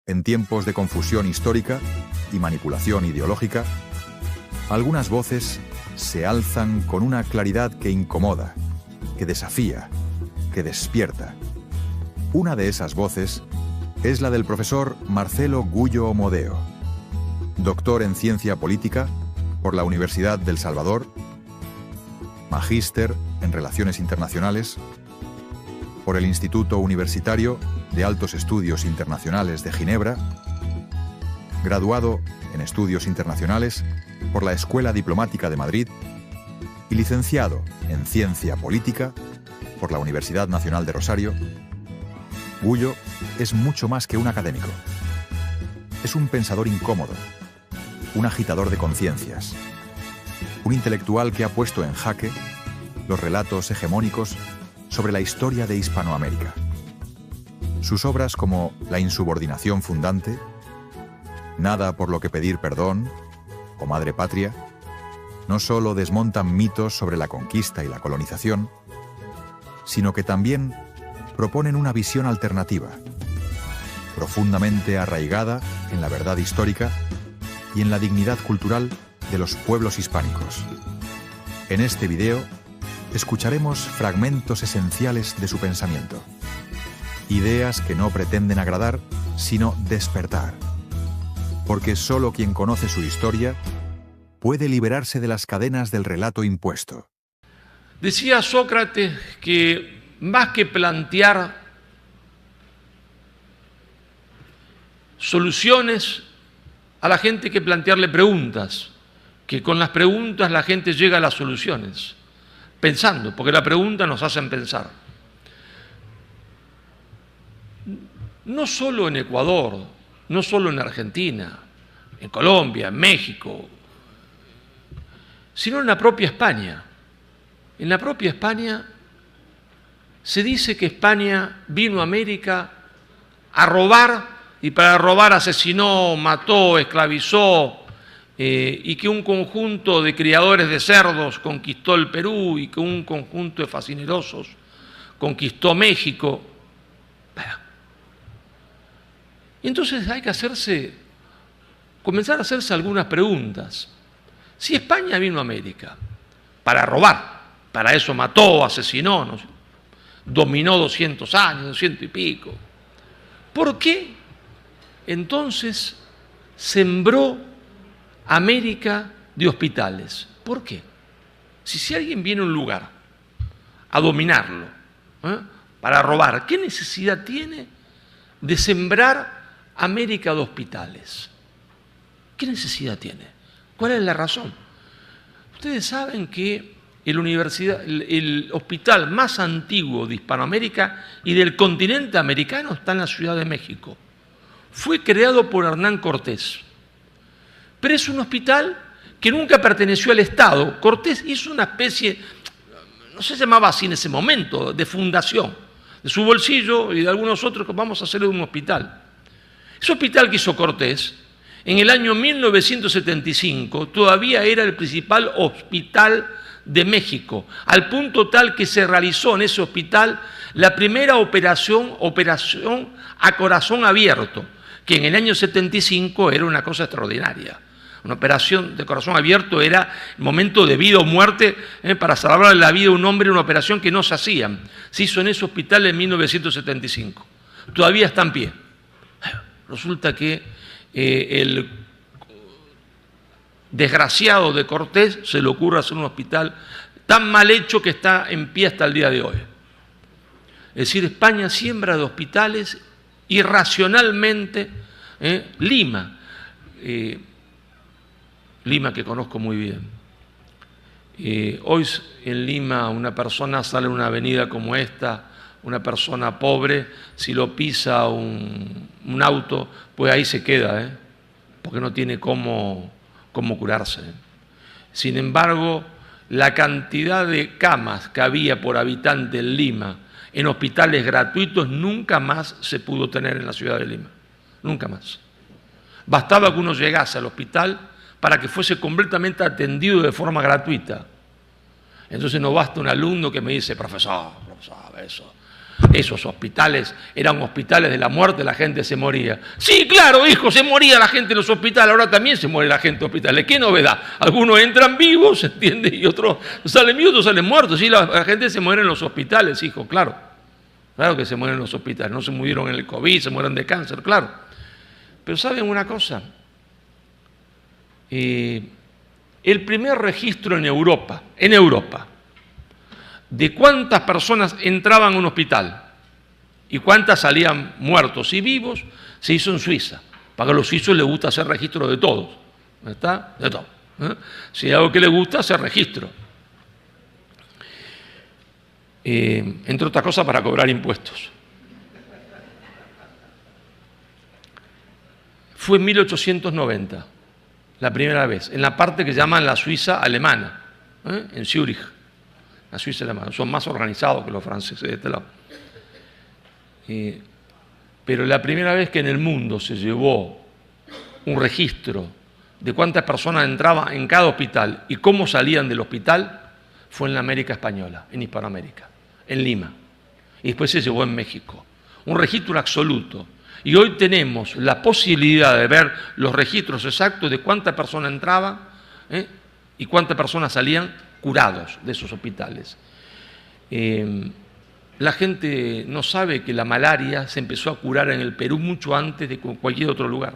En tiempos de confusión histórica y manipulación ideológica, algunas voces se alzan con una claridad que incomoda, que desafía, que despierta. Una de esas voces es la del profesor Marcelo Gullo Omodeo, doctor en Ciencia Política por la Universidad del Salvador, magíster en Relaciones Internacionales por el Instituto Universitario de Altos Estudios Internacionales de Ginebra, graduado en Estudios Internacionales por la Escuela Diplomática de Madrid y licenciado en Ciencia Política por la Universidad Nacional de Rosario. Gullo es mucho más que un académico. Es un pensador incómodo, un agitador de conciencias, un intelectual que ha puesto en jaque los relatos hegemónicos sobre la historia de Hispanoamérica. Sus obras como La insubordinación fundante, Nada por lo que pedir perdón o Madre Patria, no solo desmontan mitos sobre la conquista y la colonización, sino que también proponen una visión alternativa, profundamente arraigada en la verdad histórica y en la dignidad cultural de los pueblos hispánicos. En este video escucharemos fragmentos esenciales de su pensamiento, ideas que no pretenden agradar, sino despertar, porque solo quien conoce su historia puede liberarse de las cadenas del relato impuesto. Decía Sócrates que más que plantear soluciones a la gente hay que plantearle preguntas, que con las preguntas la gente llega a las soluciones, pensando, porque la pregunta nos hacen pensar. No solo en Ecuador, no solo en Argentina, en Colombia, en México, sino en la propia España. En la propia España se dice que España vino a América a robar y para robar asesinó, mató, esclavizó y que un conjunto de criadores de cerdos conquistó el Perú y que un conjunto de facinerosos conquistó México. Y entonces hay que comenzar a hacerse algunas preguntas. Si España vino a América para robar, para eso mató, asesinó, ¿no? Dominó 200 años, 200 y pico, ¿por qué entonces sembró América de hospitales? ¿Por qué? Si alguien viene a un lugar a dominarlo, para robar, ¿qué necesidad tiene de sembrar América de hospitales? ¿Qué necesidad tiene? ¿Cuál es la razón? Ustedes saben que el hospital más antiguo de Hispanoamérica y del continente americano está en la Ciudad de México. Fue creado por Hernán Cortés. Pero es un hospital que nunca perteneció al Estado. Cortés hizo una especie, no se llamaba así en ese momento, de fundación, de su bolsillo y de algunos otros, que vamos a hacerle un hospital. Ese hospital que hizo Cortés, en el año 1975, todavía era el principal hospital de México, al punto tal que se realizó en ese hospital la primera operación a corazón abierto, que en el año 75 era una cosa extraordinaria. Una operación de corazón abierto era el momento de vida o muerte, para salvar la vida de un hombre, una operación que no se hacía. Se hizo en ese hospital en 1975. Todavía está en pie. Resulta que el desgraciado de Cortés se le ocurre hacer un hospital tan mal hecho que está en pie hasta el día de hoy. Es decir, España siembra de hospitales irracionalmente. Lima, Lima que conozco muy bien. Hoy en Lima una persona sale en una avenida como esta, una persona pobre, si lo pisa un auto, pues ahí se queda, porque no tiene cómo curarse. Sin embargo, la cantidad de camas que había por habitante en Lima, en hospitales gratuitos, nunca más se pudo tener en la ciudad de Lima. Nunca más. Bastaba que uno llegase al hospital para que fuese completamente atendido de forma gratuita. Entonces no basta un alumno que me dice, profesor, eso, Esos hospitales eran hospitales de la muerte, la gente se moría. Sí, claro, hijo, se moría la gente en los hospitales, ahora también se muere la gente en los hospitales. ¿Qué novedad? Algunos entran vivos, ¿se entiende? Y otros salen vivos, otros salen muertos. Sí, la gente se muere en los hospitales, hijo, claro. Claro que se mueren en los hospitales. No se murieron en el COVID, se mueren de cáncer, claro. Pero ¿saben una cosa? El primer registro en Europa, de cuántas personas entraban a un hospital y cuántas salían muertos y vivos, se hizo en Suiza. Para a los suizos les gusta hacer registro de todos. ¿No está? De todo. Si hay algo que les gusta, hacer registro. Entre otras cosas, para cobrar impuestos. Fue en 1890, la primera vez, en la parte que llaman la Suiza alemana, en Zúrich. La Suiza alemana, son más organizados que los franceses de este lado. Pero la primera vez que en el mundo se llevó un registro de cuántas personas entraban en cada hospital y cómo salían del hospital fue en la América Española, en Hispanoamérica, en Lima. Y después se llevó en México. Un registro absoluto. Y hoy tenemos la posibilidad de ver los registros exactos de cuántas personas entraban y cuántas personas salían curados de esos hospitales. La gente no sabe que la malaria se empezó a curar en el Perú mucho antes de cualquier otro lugar,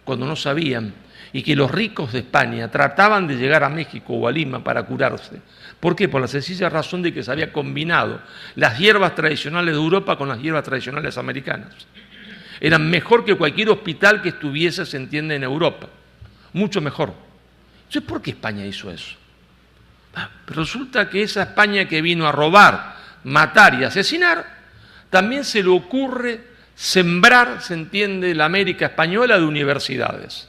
cuando no sabían, y que los ricos de España trataban de llegar a México o a Lima para curarse. ¿Por qué? Por la sencilla razón de que se había combinado las hierbas tradicionales de Europa con las hierbas tradicionales americanas. Eran mejor que cualquier hospital que estuviese, se entiende, en Europa. Mucho mejor. Entonces, ¿por qué España hizo eso? Pero resulta que esa España que vino a robar, matar y asesinar, también se le ocurre sembrar, se entiende, la América española de universidades.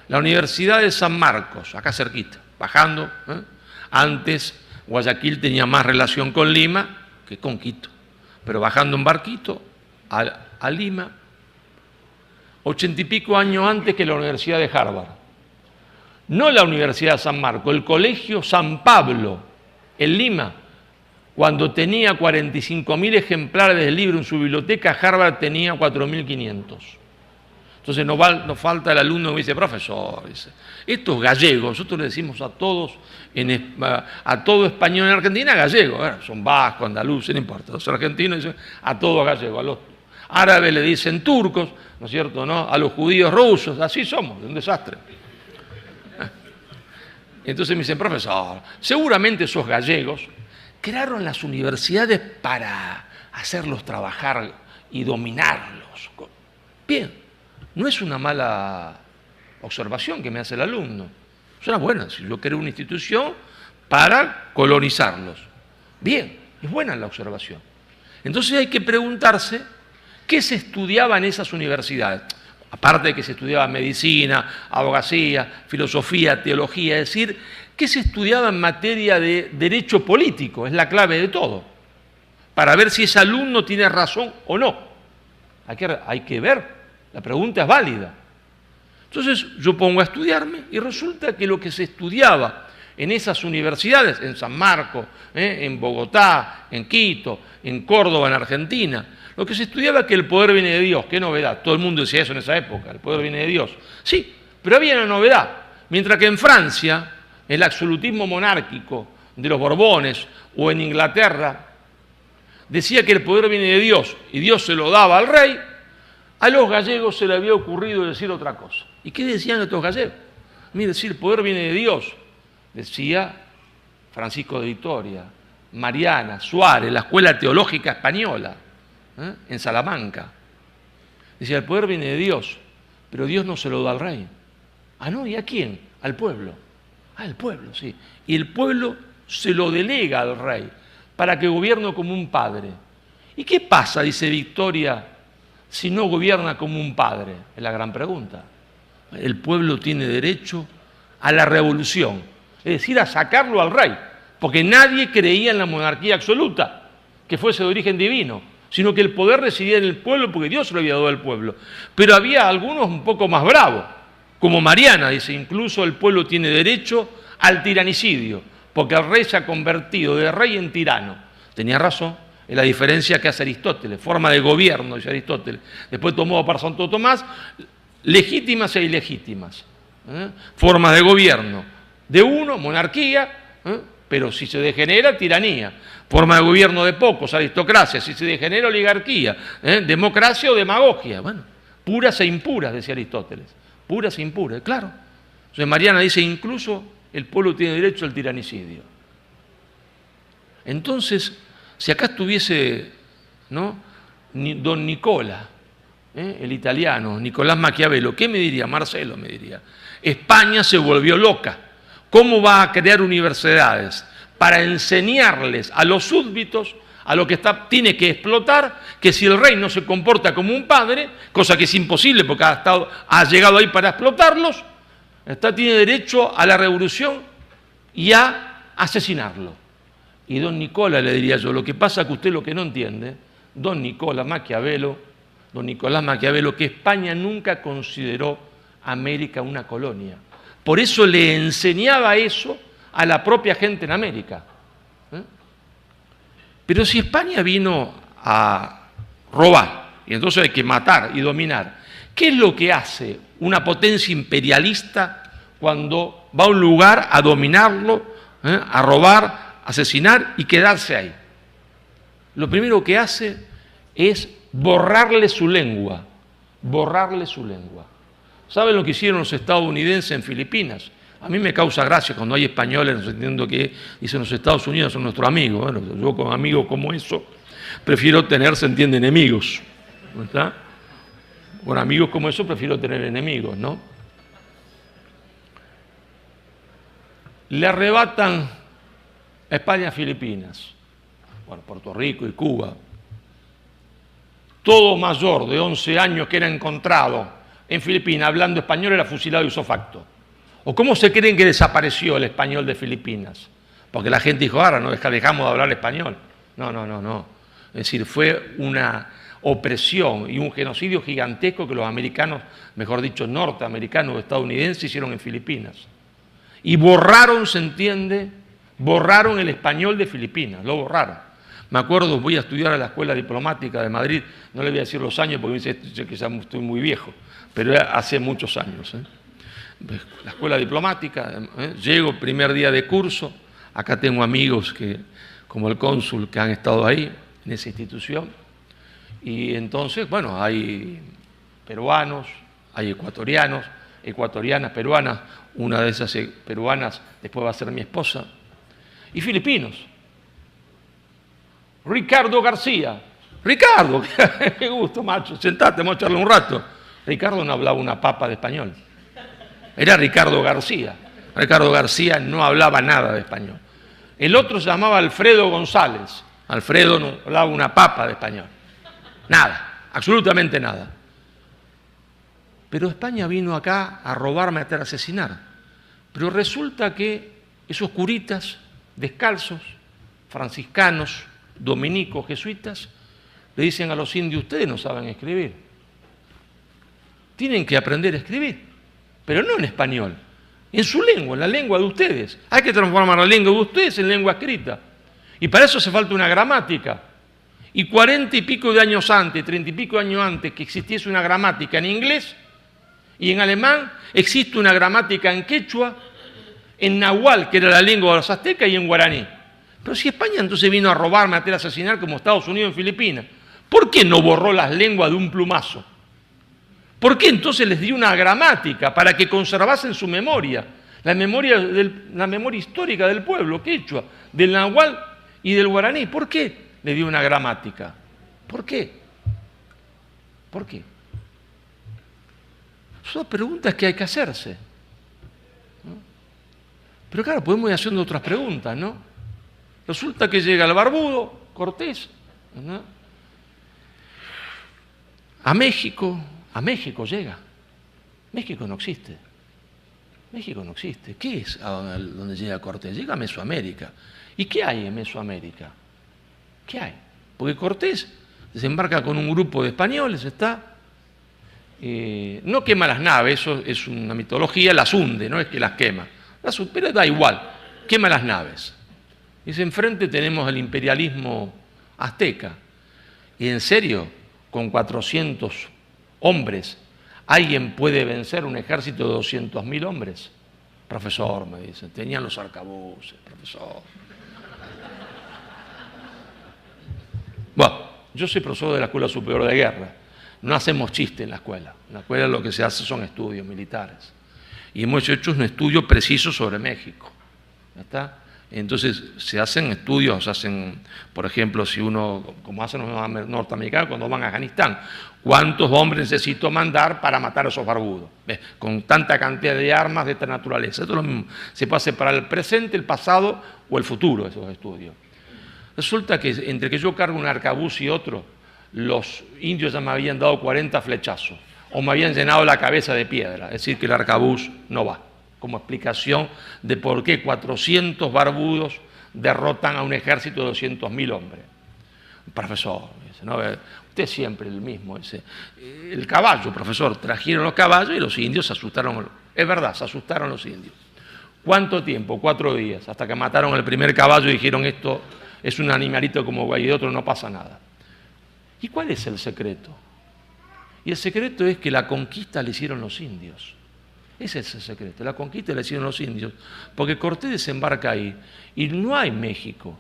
La Universidad de San Marcos, acá cerquita, bajando. Antes Guayaquil tenía más relación con Lima que con Quito, pero bajando en barquito a Lima, 80 y pico años antes que la Universidad de Harvard. No la Universidad de San Marcos, el Colegio San Pablo, en Lima, cuando tenía 45.000 ejemplares del libro en su biblioteca, Harvard tenía 4.500. Entonces no falta el alumno que dice, profesor, dice, estos gallegos, nosotros le decimos a todos, a todo español en Argentina, gallego, son vascos, andaluces, no importa, los argentinos dicen a todos gallegos, a los árabes le dicen turcos, ¿no es cierto?, ¿no? A los judíos rusos, así somos, un desastre. Entonces me dicen, profesor, seguramente esos gallegos crearon las universidades para hacerlos trabajar y dominarlos. Bien, no es una mala observación que me hace el alumno, es una buena. Si yo creo una institución para colonizarlos, bien, es buena la observación. Entonces hay que preguntarse qué se estudiaba en esas universidades. Aparte de que se estudiaba medicina, abogacía, filosofía, teología, es decir, ¿qué se estudiaba en materia de derecho político? Es la clave de todo, para ver si ese alumno tiene razón o no. Hay que ver, la pregunta es válida. Entonces yo pongo a estudiarme y resulta que lo que se estudiaba en esas universidades, en San Marcos, en Bogotá, en Quito, en Córdoba, en Argentina, lo que se estudiaba es que el poder viene de Dios. ¡Qué novedad! Todo el mundo decía eso en esa época, el poder viene de Dios. Sí, pero había una novedad. Mientras que en Francia, el absolutismo monárquico de los Borbones, o en Inglaterra, decía que el poder viene de Dios y Dios se lo daba al rey, a los gallegos se le había ocurrido decir otra cosa. ¿Y qué decían estos gallegos? Mire, si el poder viene de Dios, decía Francisco de Vitoria, Mariana, Suárez, la Escuela Teológica Española, en Salamanca. Decía, el poder viene de Dios, pero Dios no se lo da al rey. Ah, no, ¿y a quién? Al pueblo. Ah, el pueblo, sí. Y el pueblo se lo delega al rey para que gobierne como un padre. ¿Y qué pasa, dice Victoria, si no gobierna como un padre? Es la gran pregunta. El pueblo tiene derecho a la revolución, es decir, a sacarlo al rey, porque nadie creía en la monarquía absoluta, que fuese de origen divino, sino que el poder residía en el pueblo porque Dios se lo había dado al pueblo. Pero había algunos un poco más bravos, como Mariana, dice, incluso el pueblo tiene derecho al tiranicidio, porque el rey se ha convertido de rey en tirano. Tenía razón, Es la diferencia que hace Aristóteles, forma de gobierno, dice Aristóteles. Después tomó para Santo Tomás, legítimas e ilegítimas. Formas de gobierno. De uno, monarquía, pero si se degenera, tiranía. Forma de gobierno de pocos, aristocracia. Si se degenera, oligarquía. Democracia o demagogia. Bueno, puras e impuras, decía Aristóteles. Puras e impuras, claro. Entonces Mariana dice, incluso el pueblo tiene derecho al tiranicidio. Entonces, si acá estuviese, ¿no?, don Nicola, el italiano, Nicolás Maquiavelo, ¿qué me diría? Marcelo me diría. España se volvió loca. ¿Cómo va a crear universidades para enseñarles a los súbditos a lo que tiene que explotar, que si el rey no se comporta como un padre, cosa que es imposible porque ha llegado ahí para explotarlos, tiene derecho a la revolución y a asesinarlo? Y don Nicolás, le diría yo, lo que pasa es que usted lo que no entiende, don Nicolás Maquiavelo, que España nunca consideró América una colonia. Por eso le enseñaba eso a la propia gente en América. Pero si España vino a robar, y entonces hay que matar y dominar, ¿qué es lo que hace una potencia imperialista cuando va a un lugar a dominarlo, a robar, asesinar y quedarse ahí? Lo primero que hace es borrarle su lengua, ¿Saben lo que hicieron los estadounidenses en Filipinas? A mí me causa gracia cuando hay españoles, no entiendo que dicen los Estados Unidos son nuestros amigos. Bueno, yo con amigos como eso prefiero tener, se entiende, enemigos, ¿verdad? Con amigos como eso prefiero tener enemigos, ¿no? Le arrebatan a España Filipinas, bueno, Puerto Rico y Cuba. Todo mayor de 11 años que era encontrado en Filipinas hablando español era fusilado ipso facto. ¿O cómo se creen que desapareció el español de Filipinas? Porque la gente dijo, ahora no dejamos de hablar español. No. Es decir, fue una opresión y un genocidio gigantesco que los americanos, mejor dicho, norteamericanos o estadounidenses hicieron en Filipinas. Y borraron, se entiende, borraron el español de Filipinas, lo borraron. Me acuerdo, voy a estudiar a la Escuela Diplomática de Madrid, no le voy a decir los años porque me dice que ya estoy muy viejo, pero hace muchos años. La Escuela Diplomática, llego, primer día de curso, acá tengo amigos como el cónsul que han estado ahí, en esa institución, y entonces, bueno, hay peruanos, hay ecuatorianos, ecuatorianas, peruanas, una de esas peruanas después va a ser mi esposa, y filipinos. Ricardo García. Ricardo, qué gusto, macho, sentate, vamos a charlar un rato. Ricardo no hablaba una papa de español. Era Ricardo García. Ricardo García no hablaba nada de español. El otro se llamaba Alfredo González. Alfredo no hablaba una papa de español. Nada, absolutamente nada. Pero España vino acá a robar, matar, a asesinar. Pero resulta que esos curitas descalzos, franciscanos, dominicos, jesuitas, le dicen a los indios, ustedes no saben escribir. Tienen que aprender a escribir, pero no en español, en su lengua, en la lengua de ustedes. Hay que transformar la lengua de ustedes en lengua escrita. Y para eso hace falta una gramática. Y 40 y pico de años antes, 30 y pico de años antes que existiese una gramática en inglés y en alemán, existe una gramática en quechua, en nahual, que era la lengua de los aztecas, y en guaraní. Pero si España entonces vino a robar, matar, asesinar como Estados Unidos en Filipinas, ¿por qué no borró las lenguas de un plumazo? ¿Por qué entonces les dio una gramática para que conservasen su memoria? La memoria histórica del pueblo quechua, del nahual y del guaraní. ¿Por qué le dio una gramática? ¿Por qué? ¿Por qué? Son preguntas que hay que hacerse, ¿no? Pero claro, podemos ir haciendo otras preguntas, ¿no? Resulta que llega el barbudo, Cortés, ¿no?, a México llega. México no existe. México no existe. ¿Qué es a donde llega Cortés? Llega a Mesoamérica. ¿Y qué hay en Mesoamérica? ¿Qué hay? Porque Cortés desembarca con un grupo de españoles, no quema las naves, eso es una mitología, las hunde, no es que las quema, pero da igual, quema las naves. Y enfrente tenemos el imperialismo azteca. Y en serio, con 400 hombres, ¿alguien puede vencer un ejército de 200.000 hombres? Profesor, me dicen, tenían los arcabuces, profesor. Bueno, yo soy profesor de la Escuela Superior de Guerra. No hacemos chiste en la escuela. En la escuela lo que se hace son estudios militares. Y hemos hecho un estudio preciso sobre México. ¿Está? Entonces se hacen estudios, por ejemplo, si uno, como hacen los norteamericanos cuando van a Afganistán, ¿cuántos hombres necesito mandar para matar a esos barbudos? ¿Ves? Con tanta cantidad de armas de esta naturaleza. Esto es lo mismo. Se puede hacer para el presente, el pasado o el futuro, esos estudios. Resulta que entre que yo cargo un arcabuz y otro, los indios ya me habían dado 40 flechazos o me habían llenado la cabeza de piedra. Es decir, que el arcabuz no va. Como explicación de por qué 400 barbudos derrotan a un ejército de 200.000 hombres. Profesor, dice, ¿no? Usted siempre el mismo. Dice, el caballo, profesor, trajeron los caballos y los indios se asustaron. Es verdad, se asustaron los indios. ¿Cuánto tiempo? 4 días, hasta que mataron el primer caballo y dijeron, esto es un animalito como güey y de otro no pasa nada. ¿Y cuál es el secreto? Y el secreto es que la conquista la hicieron los indios. Ese es el secreto, la conquista la hicieron los indios, porque Cortés desembarca ahí y no hay México.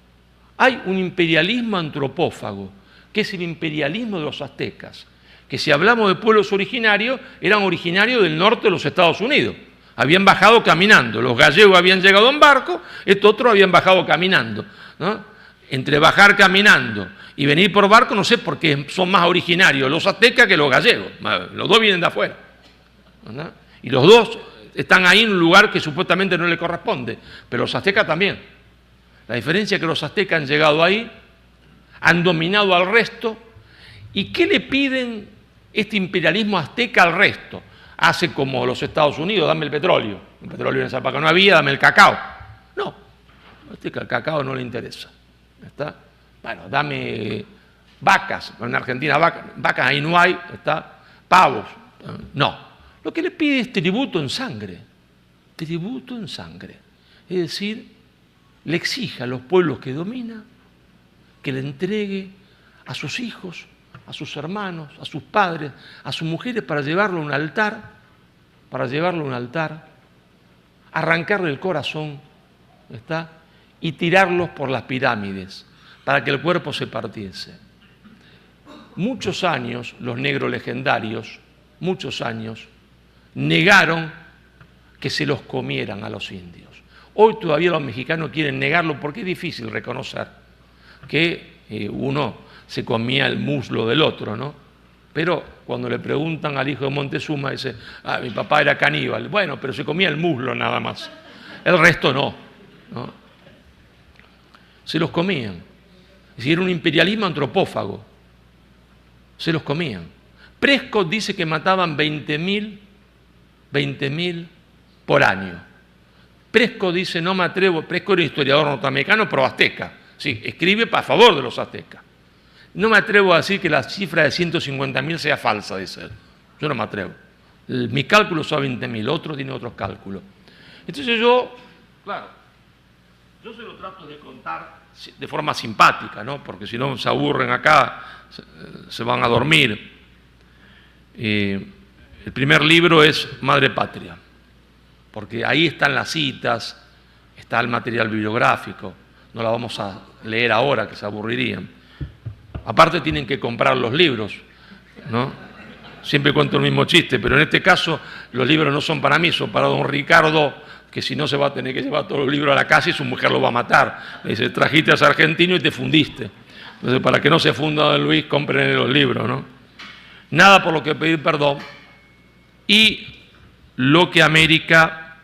Hay un imperialismo antropófago, que es el imperialismo de los aztecas, que si hablamos de pueblos originarios, eran originarios del norte de los Estados Unidos. Habían bajado caminando, los gallegos habían llegado en barco, estos otros habían bajado caminando, ¿no? Entre bajar caminando y venir por barco, no sé por qué son más originarios los aztecas que los gallegos. Los dos vienen de afuera, ¿no? Y los dos están ahí en un lugar que supuestamente no le corresponde, pero los aztecas también. La diferencia es que los aztecas han llegado ahí, han dominado al resto, ¿y qué le piden este imperialismo azteca al resto? Hace como los Estados Unidos, dame el petróleo en esa época no había, dame el cacao. No, el cacao no le interesa. ¿Está? Bueno, dame vacas, en Argentina vacas ahí no hay, ¿está? Pavos, no. Lo que le pide es tributo en sangre, es decir, le exige a los pueblos que domina que le entregue a sus hijos, a sus hermanos, a sus padres, a sus mujeres para llevarlo a un altar, arrancarle el corazón, ¿está? Y tirarlos por las pirámides para que el cuerpo se partiese. Muchos años los negros legendarios, negaron que se los comieran a los indios. Hoy todavía los mexicanos quieren negarlo porque es difícil reconocer que uno se comía el muslo del otro, ¿no? Pero cuando le preguntan al hijo de Montezuma, dice, mi papá era caníbal. Bueno, pero se comía el muslo nada más. El resto no, ¿no? Se los comían. Es decir, era un imperialismo antropófago. Se los comían. Prescott dice que mataban 20.000 por año. Prescott dice, no me atrevo, Prescott era historiador norteamericano pro azteca, sí, escribe a favor de los aztecas. No me atrevo a decir que la cifra de 150.000 sea falsa, dice él. Yo no me atrevo. Mi cálculo son 20.000, otro tiene otros cálculos. Entonces yo, claro, yo se lo trato de contar de forma simpática, ¿no? Porque si no se aburren acá, se van a dormir. El primer libro es Madre Patria, porque ahí están las citas, está el material bibliográfico, no la vamos a leer ahora, que se aburrirían. Aparte tienen que comprar los libros, ¿no? Siempre cuento el mismo chiste, pero en este caso los libros no son para mí, son para don Ricardo, que si no se va a tener que llevar todos los libros a la casa y su mujer lo va a matar. Le dice, trajiste a ese argentino y te fundiste. Entonces, para que no se funda don Luis, compren los libros, ¿no? Nada por lo que pedir perdón. Y lo que América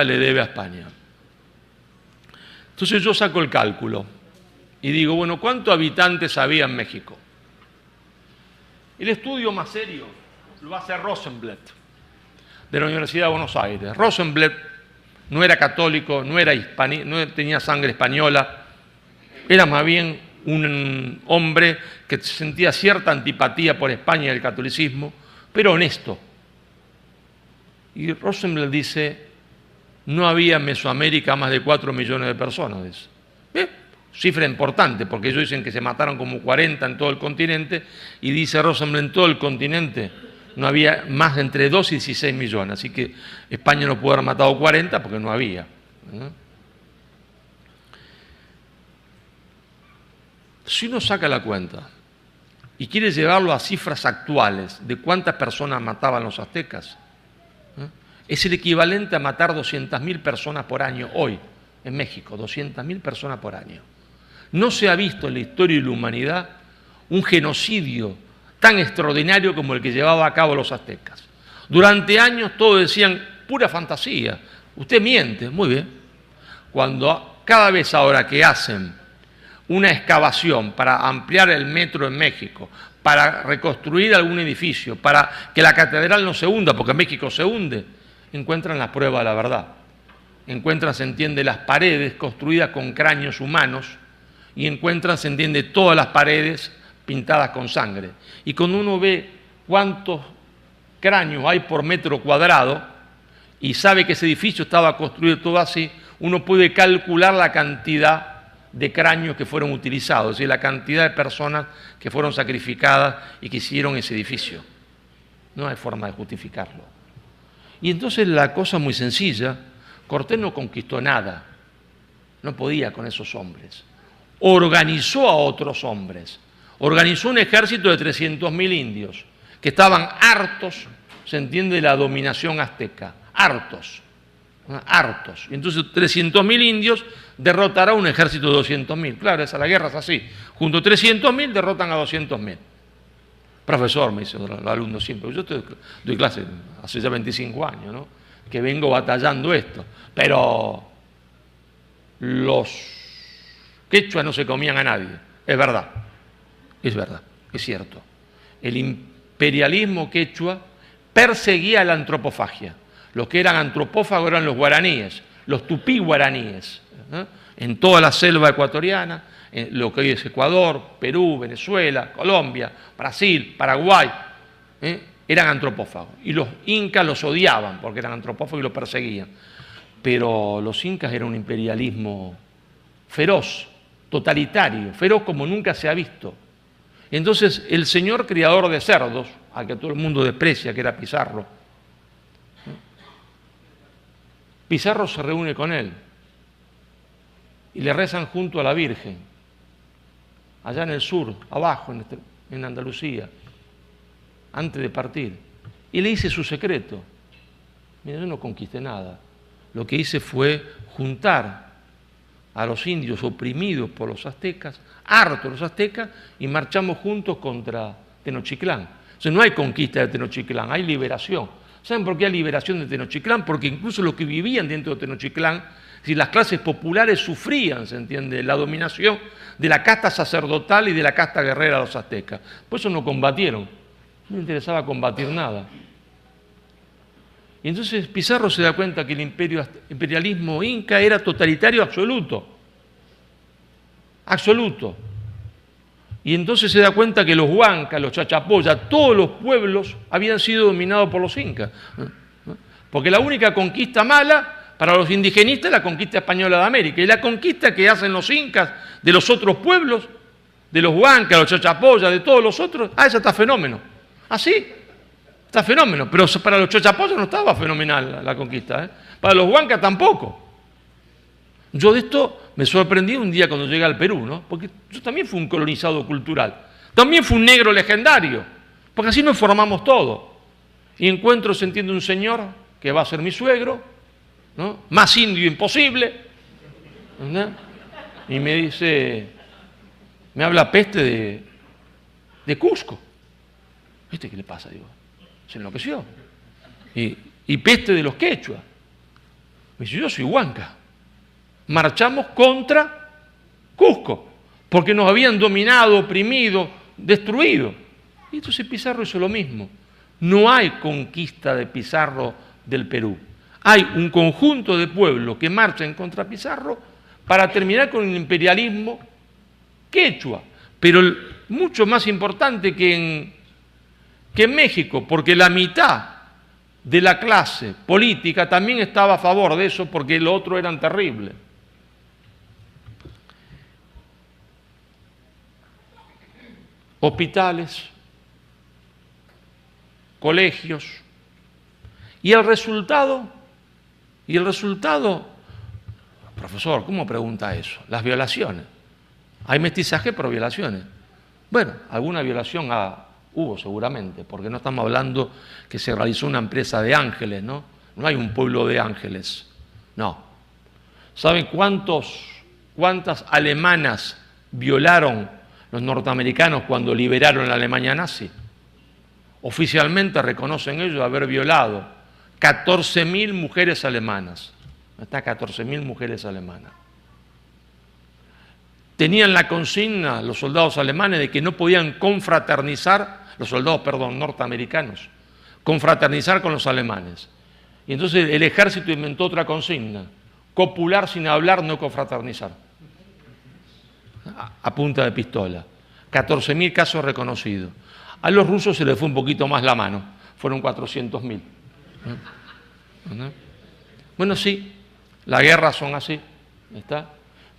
le debe a España. Entonces yo saco el cálculo y digo, bueno, ¿cuántos habitantes había en México? El estudio más serio lo hace Rosenblatt, de la Universidad de Buenos Aires. Rosenblatt no era católico, no tenía sangre española, era más bien un hombre que sentía cierta antipatía por España y el catolicismo, pero honesto. Y Rosenblatt dice, no había en Mesoamérica más de 4 millones de personas. Dice. cifra importante, porque ellos dicen que se mataron como 40 en todo el continente, y dice Rosenblatt, en todo el continente no había más de entre 2 y 16 millones, así que España no pudo haber matado 40 porque no había. Si uno saca la cuenta y quiere llevarlo a cifras actuales de cuántas personas mataban los aztecas, es el equivalente a matar 200.000 personas por año hoy en México, 200.000 personas por año. No se ha visto en la historia de la humanidad un genocidio tan extraordinario como el que llevaba a cabo los aztecas. Durante años todos decían, pura fantasía, usted miente, muy bien. Cuando cada vez ahora que hacen una excavación para ampliar el metro en México, para reconstruir algún edificio, para que la catedral no se hunda, porque México se hunde, encuentran la prueba de la verdad. Encuentran, se entiende, las paredes construidas con cráneos humanos y encuentran, se entiende, todas las paredes pintadas con sangre. Y cuando uno ve cuántos cráneos hay por metro cuadrado y sabe que ese edificio estaba construido todo así, uno puede calcular la cantidad de cráneos que fueron utilizados, es decir, la cantidad de personas que fueron sacrificadas y que hicieron ese edificio. No hay forma de justificarlo. Y entonces la cosa muy sencilla, Cortés no conquistó nada, no podía con esos hombres. Organizó a otros hombres, organizó un ejército de 300.000 indios que estaban hartos, se entiende, de la dominación azteca, hartos. Y entonces 300.000 indios derrotará a un ejército de 200.000. Claro, la guerra es así. Junto a 300.000 derrotan a 200.000. Profesor, me dice el alumno siempre, yo doy clase hace ya 25 años, ¿no? Que vengo batallando esto, pero los quechuas no se comían a nadie. Es verdad, es cierto. El imperialismo quechua perseguía la antropofagia. Los que eran antropófagos eran los guaraníes, los tupí guaraníes, en toda la selva ecuatoriana, en lo que hoy es Ecuador, Perú, Venezuela, Colombia, Brasil, Paraguay, eran antropófagos. Y los incas los odiaban porque eran antropófagos y los perseguían. Pero los incas eran un imperialismo feroz, totalitario, feroz como nunca se ha visto. Entonces el señor criador de cerdos, al que todo el mundo desprecia, que era Pizarro, Pizarro se reúne con él y le rezan junto a la Virgen, allá en el sur, abajo, en Andalucía, antes de partir. Y le dice su secreto. Mira, yo no conquisté nada. Lo que hice fue juntar a los indios oprimidos por los aztecas, hartos los aztecas, y marchamos juntos contra Tenochtitlán. Entonces no hay conquista de Tenochtitlán, hay liberación. ¿Saben por qué hay liberación de Tenochtitlán? Porque incluso los que vivían dentro de Tenochtitlán, si las clases populares sufrían, se entiende, la dominación de la casta sacerdotal y de la casta guerrera de los aztecas. Por eso no combatieron, no les interesaba combatir nada. Y entonces Pizarro se da cuenta que el imperialismo inca era totalitario absoluto. Absoluto. Y entonces se da cuenta que los huancas, los chachapoyas, todos los pueblos habían sido dominados por los incas. Porque la única conquista mala para los indigenistas es la conquista española de América. Y la conquista que hacen los incas de los otros pueblos, de los huancas, los chachapoyas, de todos los otros, esa está fenómeno. ¿Así? Está fenómeno. Pero para los chachapoyas no estaba fenomenal la conquista. Para los huancas tampoco. Yo de esto me sorprendí un día cuando llegué al Perú, ¿no? Porque yo también fui un colonizado cultural, también fui un negro legendario, porque así nos formamos todos. Y encuentro, se entiende, un señor que va a ser mi suegro, ¿no? Más indio imposible, ¿no? Y me dice, me habla peste de Cusco. ¿Viste qué le pasa? Digo, se enloqueció. Y peste de los quechuas. Me dice, yo soy huanca. Marchamos contra Cusco, porque nos habían dominado, oprimido, destruido. Y entonces Pizarro hizo lo mismo. No hay conquista de Pizarro del Perú. Hay un conjunto de pueblos que marchan contra Pizarro para terminar con el imperialismo quechua, pero mucho más importante que en México, porque la mitad de la clase política también estaba a favor de eso, porque los otros eran terribles. hospitales, colegios. Y el resultado, profesor, ¿cómo pregunta eso? Las violaciones. Hay mestizaje por violaciones. Bueno, alguna violación hubo seguramente, porque no estamos hablando que se realizó una empresa de ángeles, ¿no? No hay un pueblo de ángeles, no. ¿Saben cuántas alemanas violaron los norteamericanos cuando liberaron la Alemania nazi? Oficialmente reconocen ellos haber violado 14.000 mujeres alemanas. Hasta 14.000 mujeres alemanas. Tenían la consigna los soldados alemanes de que no podían confraternizar, norteamericanos, confraternizar con los alemanes. Y entonces el ejército inventó otra consigna: copular sin hablar, no confraternizar. A punta de pistola. 14.000 casos reconocidos. A los rusos se les fue un poquito más la mano, fueron 400.000. Bueno, sí, las guerras son así, ¿está?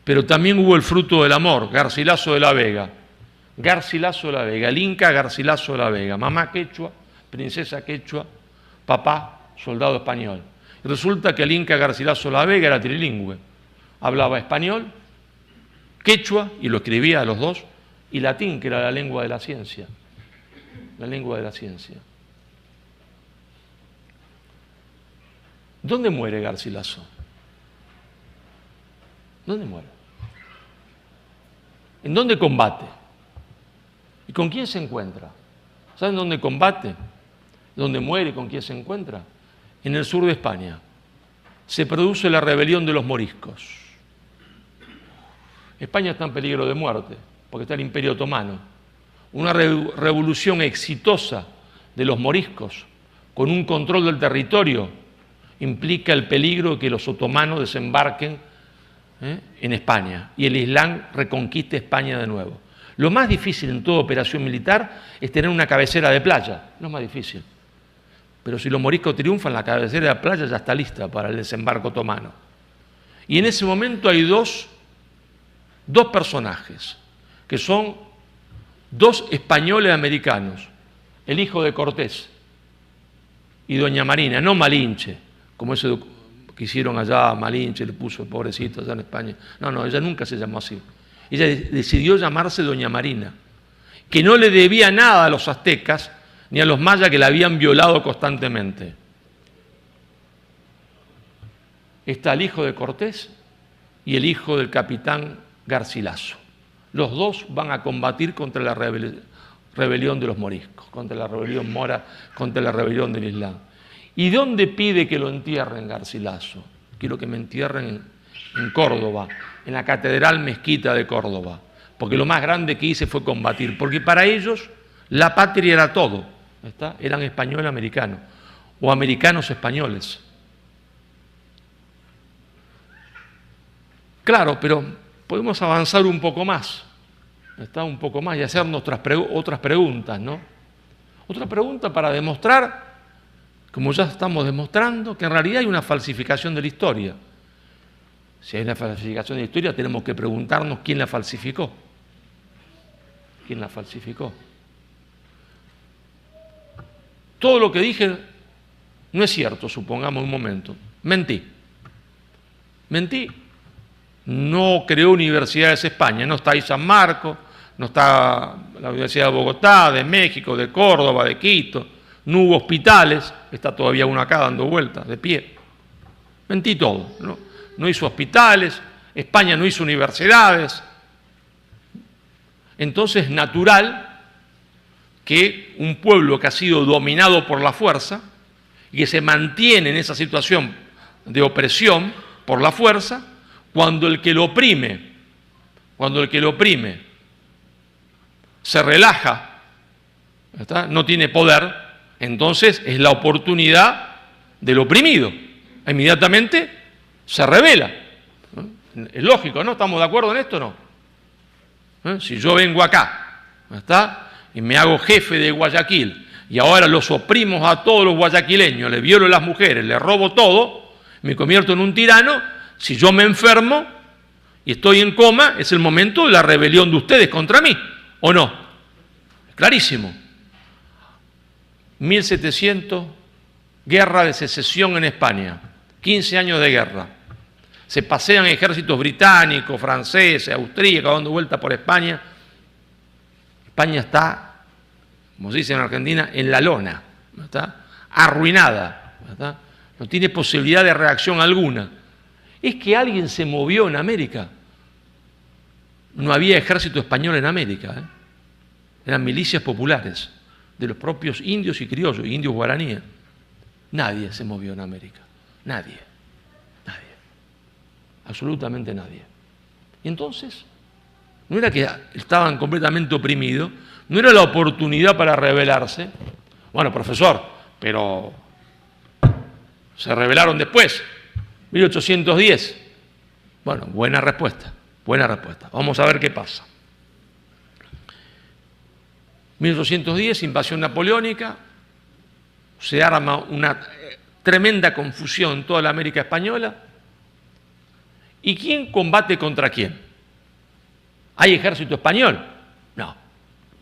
Pero también hubo el fruto del amor, Garcilaso de la Vega. Garcilaso de la Vega, el Inca Garcilaso de la Vega, mamá quechua, princesa quechua, papá soldado español. Y resulta que el Inca Garcilaso de la Vega era trilingüe, hablaba español, quechua, y lo escribía a los dos, y latín, que era la lengua de la ciencia. La lengua de la ciencia. ¿Dónde muere Garcilaso? ¿Dónde muere? ¿En dónde combate? ¿Y con quién se encuentra? ¿Saben dónde combate? ¿Dónde muere y con quién se encuentra? En el sur de España. Se produce la rebelión de los moriscos. España está en peligro de muerte, porque está el Imperio Otomano. Una revolución exitosa de los moriscos, con un control del territorio, implica el peligro de que los otomanos desembarquen en España y el Islam reconquiste España de nuevo. Lo más difícil en toda operación militar es tener una cabecera de playa, no es más difícil. Pero si los moriscos triunfan, la cabecera de playa ya está lista para el desembarco otomano. Y en ese momento hay dos personajes, que son dos españoles americanos, el hijo de Cortés y doña Marina, no Malinche, como ese que hicieron allá, Malinche le puso el pobrecito allá en España. No, ella nunca se llamó así. Ella decidió llamarse doña Marina, que no le debía nada a los aztecas ni a los mayas que la habían violado constantemente. Está el hijo de Cortés y el hijo del capitán Garcilaso. Los dos van a combatir contra la rebelión de los moriscos, contra la rebelión mora, contra la rebelión del Islam. ¿Y dónde pide que lo entierren Garcilaso? Quiero que me entierren en Córdoba, en la Catedral Mezquita de Córdoba, porque lo más grande que hice fue combatir, porque para ellos la patria era todo, ¿está? Eran españoles americanos, o americanos españoles. Claro, pero podemos avanzar un poco más, ¿está? Un poco más y hacernos otras preguntas, ¿no? Otra pregunta para demostrar, como ya estamos demostrando, que en realidad hay una falsificación de la historia. Si hay una falsificación de la historia, tenemos que preguntarnos quién la falsificó. ¿Quién la falsificó? Todo lo que dije no es cierto, supongamos un momento. Mentí. No creó universidades España, no está ahí San Marcos, no está la Universidad de Bogotá, de México, de Córdoba, de Quito, no hubo hospitales, está todavía uno acá dando vueltas, de pie. Mentí todo, no hizo hospitales, España no hizo universidades. Entonces es natural que un pueblo que ha sido dominado por la fuerza y que se mantiene en esa situación de opresión por la fuerza, cuando el que lo oprime se relaja, ¿está? No tiene poder, entonces es la oportunidad del oprimido. Inmediatamente se rebela. Es lógico, ¿no? ¿Estamos de acuerdo en esto o no? Si yo vengo acá, ¿está? Y me hago jefe de Guayaquil y ahora los oprimo a todos los guayaquileños, les violo a las mujeres, les robo todo, me convierto en un tirano. Si yo me enfermo y estoy en coma, es el momento de la rebelión de ustedes contra mí, ¿o no? Clarísimo. 1700, guerra de secesión en España, 15 años de guerra. Se pasean ejércitos británicos, franceses, austríacos, dando vuelta por España. España está, como se dice en Argentina, en la lona, ¿verdad? Arruinada, ¿verdad? No tiene posibilidad de reacción alguna. Es que alguien se movió en América. No había ejército español en América, ¿eh? Eran milicias populares de los propios indios y criollos, indios guaraníes. Nadie se movió en América, nadie, absolutamente nadie. Y entonces, no era que estaban completamente oprimidos, no era la oportunidad para rebelarse. Bueno, profesor, pero se rebelaron después, 1810. Bueno, buena respuesta. Vamos a ver qué pasa. 1810, invasión napoleónica, se arma una tremenda confusión en toda la América española. ¿Y quién combate contra quién? ¿Hay ejército español? No.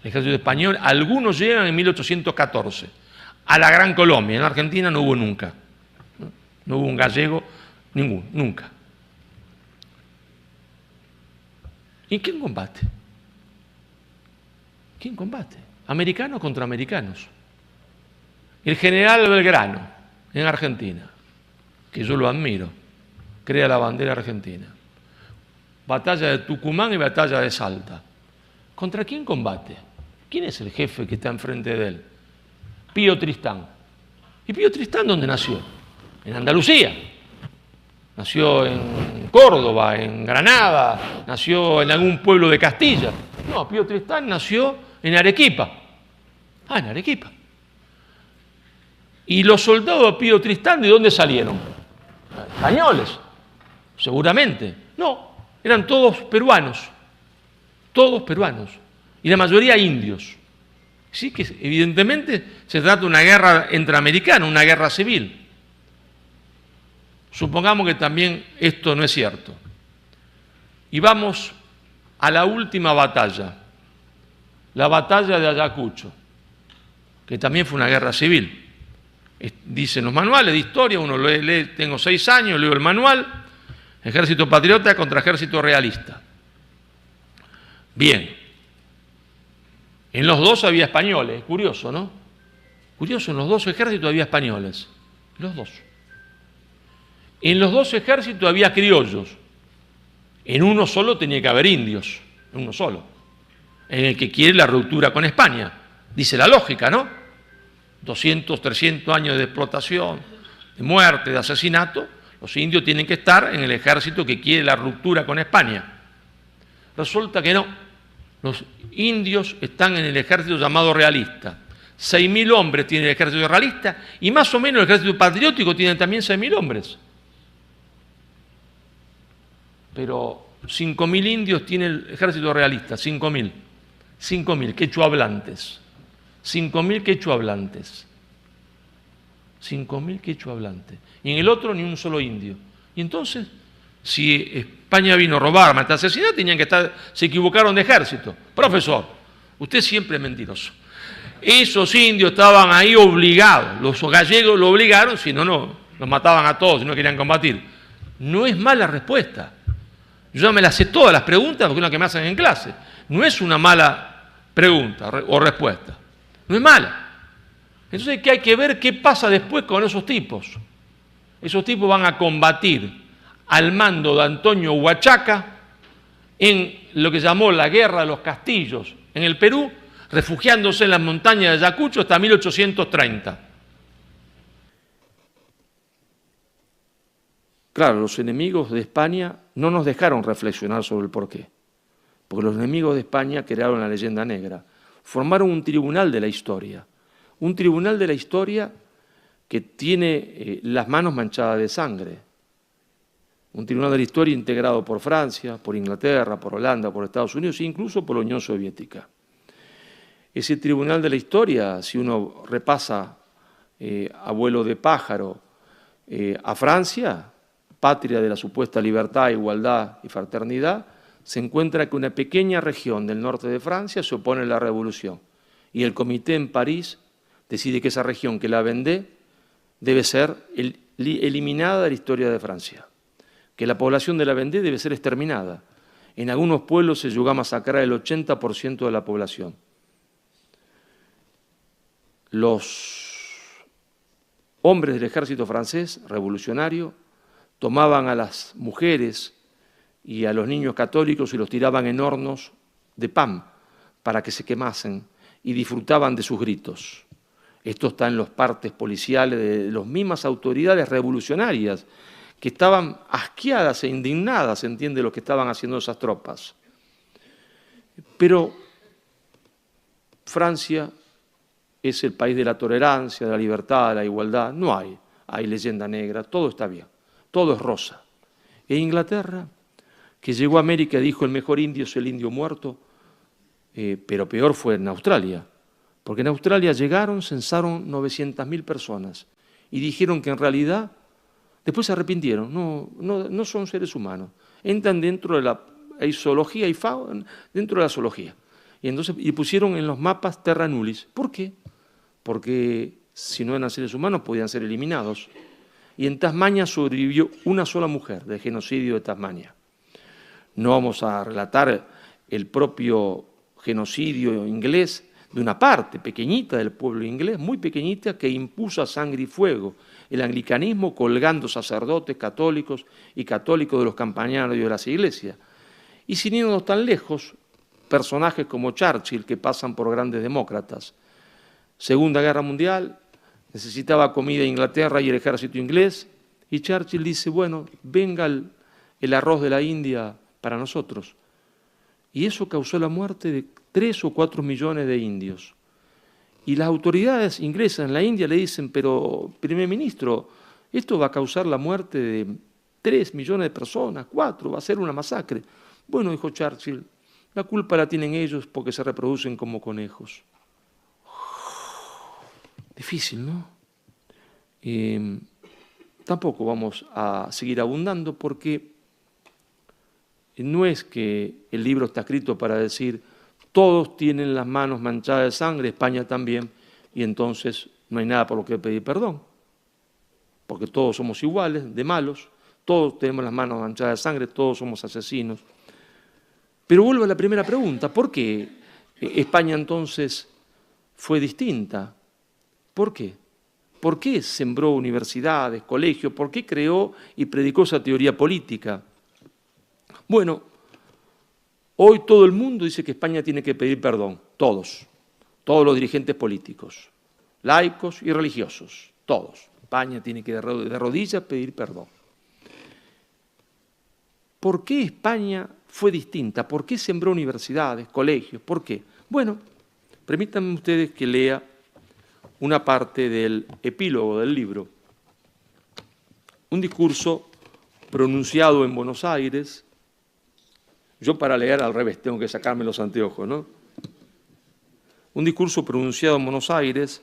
El ejército español, algunos llegan en 1814 a la Gran Colombia. En Argentina no hubo nunca. No hubo un gallego, nunca. ¿Y quién combate? ¿Quién combate? Americanos contra americanos. El general Belgrano, en Argentina, que yo lo admiro, crea la bandera argentina. Batalla de Tucumán y batalla de Salta. ¿Contra quién combate? ¿Quién es el jefe que está enfrente de él? Pío Tristán. ¿Y Pío Tristán dónde nació? En Andalucía. Nació en Córdoba, en Granada, nació en algún pueblo de Castilla. No, Pío Tristán nació en Arequipa. En Arequipa. ¿Y los soldados de Pío Tristán de dónde salieron? Españoles, seguramente. No, eran todos peruanos. Y la mayoría indios. Sí que evidentemente se trata de una guerra entre americanos, una guerra civil. Supongamos que también esto no es cierto. Y vamos a la última batalla, la batalla de Ayacucho, que también fue una guerra civil. Dicen los manuales de historia, uno lee, tengo 6 años, leo el manual, ejército patriota contra ejército realista. Bien, en los dos había españoles, curioso, ¿no? Curioso, en los dos ejércitos había españoles, los dos. En los dos ejércitos había criollos, en uno solo tenía que haber indios, en uno solo, en el que quiere la ruptura con España, dice la lógica, ¿no? 200, 300 años de explotación, de muerte, de asesinato, los indios tienen que estar en el ejército que quiere la ruptura con España. Resulta que no, los indios están en el ejército llamado realista. 6.000 hombres tiene el ejército realista y más o menos el ejército patriótico tiene también 6.000 hombres. Pero 5.000 indios tiene el ejército realista, 5.000 quechuahablantes. 5.000 quechuahablantes. 5.000 quechuahablantes. Y en el otro ni un solo indio. Y entonces, si España vino a robar, matar, asesinar, tenían que estar, se equivocaron de ejército. Profesor, usted siempre es mentiroso. Esos indios estaban ahí obligados, los gallegos lo obligaron, si no, los mataban a todos, si no querían combatir. No es mala respuesta. Yo ya me las sé todas las preguntas porque es lo que me hacen en clase. No es una mala pregunta o respuesta. No es mala. Entonces hay que ver qué pasa después con esos tipos. Esos tipos van a combatir al mando de Antonio Huachaca en lo que llamó la Guerra de los Castillos en el Perú, refugiándose en las montañas de Ayacucho hasta 1830. Claro, los enemigos de España no nos dejaron reflexionar sobre el porqué, porque los enemigos de España crearon la leyenda negra, formaron un tribunal de la historia que tiene las manos manchadas de sangre, un tribunal de la historia integrado por Francia, por Inglaterra, por Holanda, por Estados Unidos e incluso por la Unión Soviética. Ese tribunal de la historia, si uno repasa a vuelo de pájaro a Francia, patria de la supuesta libertad, igualdad y fraternidad, se encuentra que una pequeña región del norte de Francia se opone a la revolución y el comité en París decide que esa región, que la Vendée, debe ser eliminada de la historia de Francia, que la población de la Vendée debe ser exterminada. En algunos pueblos se llegó a masacrar el 80% de la población. Los hombres del ejército francés revolucionario tomaban a las mujeres y a los niños católicos y los tiraban en hornos de pan para que se quemasen y disfrutaban de sus gritos. Esto está en los partes policiales de las mismas autoridades revolucionarias que estaban asqueadas e indignadas, entiende, lo que estaban haciendo esas tropas. Pero Francia es el país de la tolerancia, de la libertad, de la igualdad. No hay leyenda negra, todo está bien, todo es rosa. E Inglaterra, que llegó a América y dijo el mejor indio es el indio muerto, pero peor fue en Australia, porque en Australia llegaron, censaron 900.000 personas y dijeron que en realidad, después se arrepintieron, no son seres humanos, entran dentro de la zoología y fauna, dentro de la zoología. Y pusieron en los mapas terra nullis. ¿Por qué? Porque si no eran seres humanos podían ser eliminados. Y en Tasmania sobrevivió una sola mujer del genocidio de Tasmania. No vamos a relatar el propio genocidio inglés de una parte pequeñita del pueblo inglés, muy pequeñita, que impuso a sangre y fuego el anglicanismo colgando sacerdotes católicos y católicos de los campanarios de las iglesias. Y sin irnos tan lejos, personajes como Churchill, que pasan por grandes demócratas. Segunda Guerra Mundial, necesitaba comida Inglaterra y el ejército inglés, y Churchill dice, bueno, venga el arroz de la India para nosotros. Y eso causó la muerte de 3 o 4 millones de indios. Y las autoridades inglesas en la India le dicen, pero, primer ministro, esto va a causar la muerte de 3 millones de personas, 4, va a ser una masacre. Bueno, dijo Churchill, la culpa la tienen ellos porque se reproducen como conejos. Difícil, ¿no? Tampoco vamos a seguir abundando porque no es que el libro está escrito para decir todos tienen las manos manchadas de sangre, España también, y entonces no hay nada por lo que pedir perdón, porque todos somos iguales, de malos, todos tenemos las manos manchadas de sangre, todos somos asesinos. Pero vuelvo a la primera pregunta, ¿por qué España entonces fue distinta? ¿Por qué? ¿Por qué sembró universidades, colegios? ¿Por qué creó y predicó esa teoría política? Bueno, hoy todo el mundo dice que España tiene que pedir perdón, todos los dirigentes políticos, laicos y religiosos, todos. España tiene que de rodillas pedir perdón. ¿Por qué España fue distinta? ¿Por qué sembró universidades, colegios? ¿Por qué? Bueno, permítanme ustedes que lea una parte del epílogo del libro. Un discurso pronunciado en Buenos Aires. Yo para leer al revés tengo que sacarme los anteojos, ¿no? Un discurso pronunciado en Buenos Aires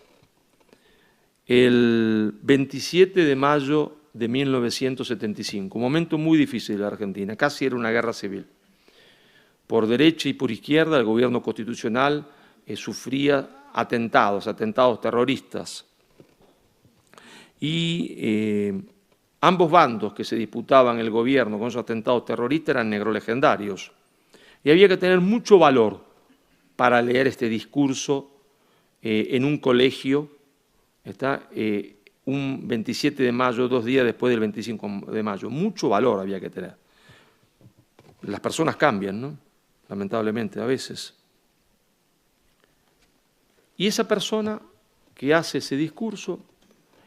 el 27 de mayo de 1975, un momento muy difícil de la Argentina, casi era una guerra civil. Por derecha y por izquierda el gobierno constitucional sufría atentados terroristas. Y ambos bandos que se disputaban el gobierno con esos atentados terroristas eran negros legendarios. Y había que tener mucho valor para leer este discurso en un colegio, un 27 de mayo, 2 días después del 25 de mayo. Mucho valor había que tener. Las personas cambian, ¿no? Lamentablemente, a veces. Y esa persona que hace ese discurso,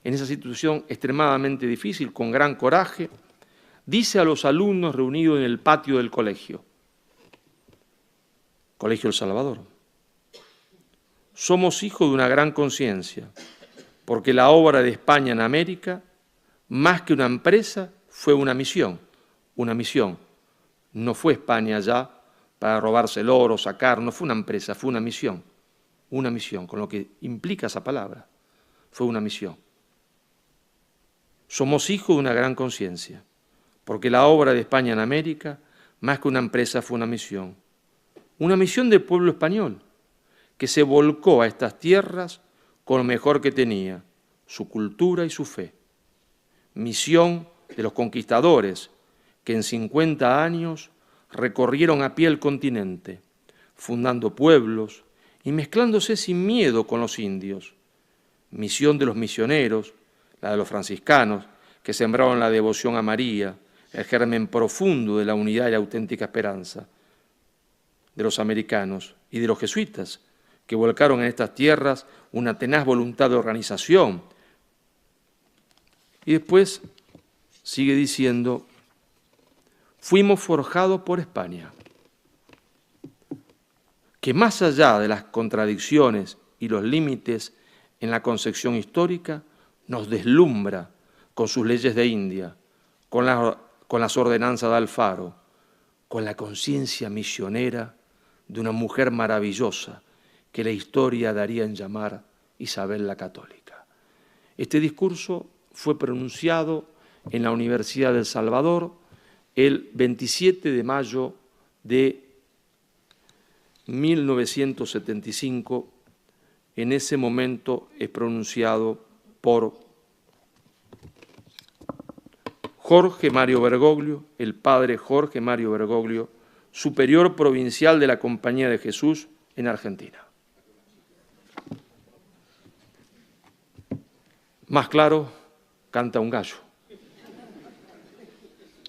en esa situación extremadamente difícil, con gran coraje, dice a los alumnos reunidos en el patio del colegio, Colegio El Salvador, somos hijos de una gran conciencia, porque la obra de España en América, más que una empresa, fue una misión. Una misión. No fue España allá para robarse el oro, sacar, no fue una empresa, fue una misión. Una misión, con lo que implica esa palabra. Fue una misión. Somos hijos de una gran conciencia, porque la obra de España en América, más que una empresa, fue una misión. Una misión del pueblo español, que se volcó a estas tierras con lo mejor que tenía, su cultura y su fe. Misión de los conquistadores que en 50 años recorrieron a pie el continente, fundando pueblos y mezclándose sin miedo con los indios. Misión de los misioneros, la de los franciscanos, que sembraron la devoción a María, el germen profundo de la unidad y la auténtica esperanza. De los americanos y de los jesuitas, que volcaron en estas tierras una tenaz voluntad de organización. Y después sigue diciendo, fuimos forjados por España, que más allá de las contradicciones y los límites en la concepción histórica, nos deslumbra con sus leyes de India, con las ordenanzas de Alfaro, con la conciencia misionera de una mujer maravillosa que la historia daría en llamar Isabel la Católica. Este discurso fue pronunciado en la Universidad de El Salvador el 27 de mayo de 1975. En ese momento es pronunciado por Jorge Mario Bergoglio, el padre Jorge Mario Bergoglio, superior provincial de la Compañía de Jesús en Argentina. Más claro, canta un gallo,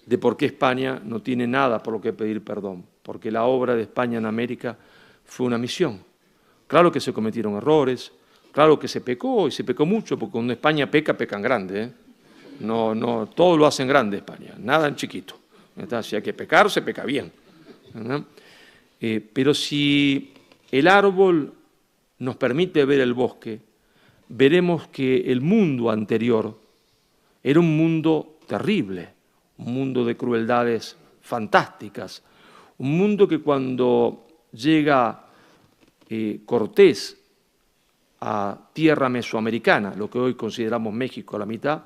de por qué España no tiene nada por lo que pedir perdón, porque la obra de España en América fue una misión. Claro que se cometieron errores, claro que se pecó, y se pecó mucho, porque cuando España peca, pecan grande, ¿eh? No, todo lo hacen grande España, nada en chiquito. Si hay que pecar, se peca bien. Pero si el árbol nos permite ver el bosque, veremos que el mundo anterior era un mundo terrible, un mundo de crueldades fantásticas, un mundo que cuando llega Cortés a tierra mesoamericana, lo que hoy consideramos México a la mitad,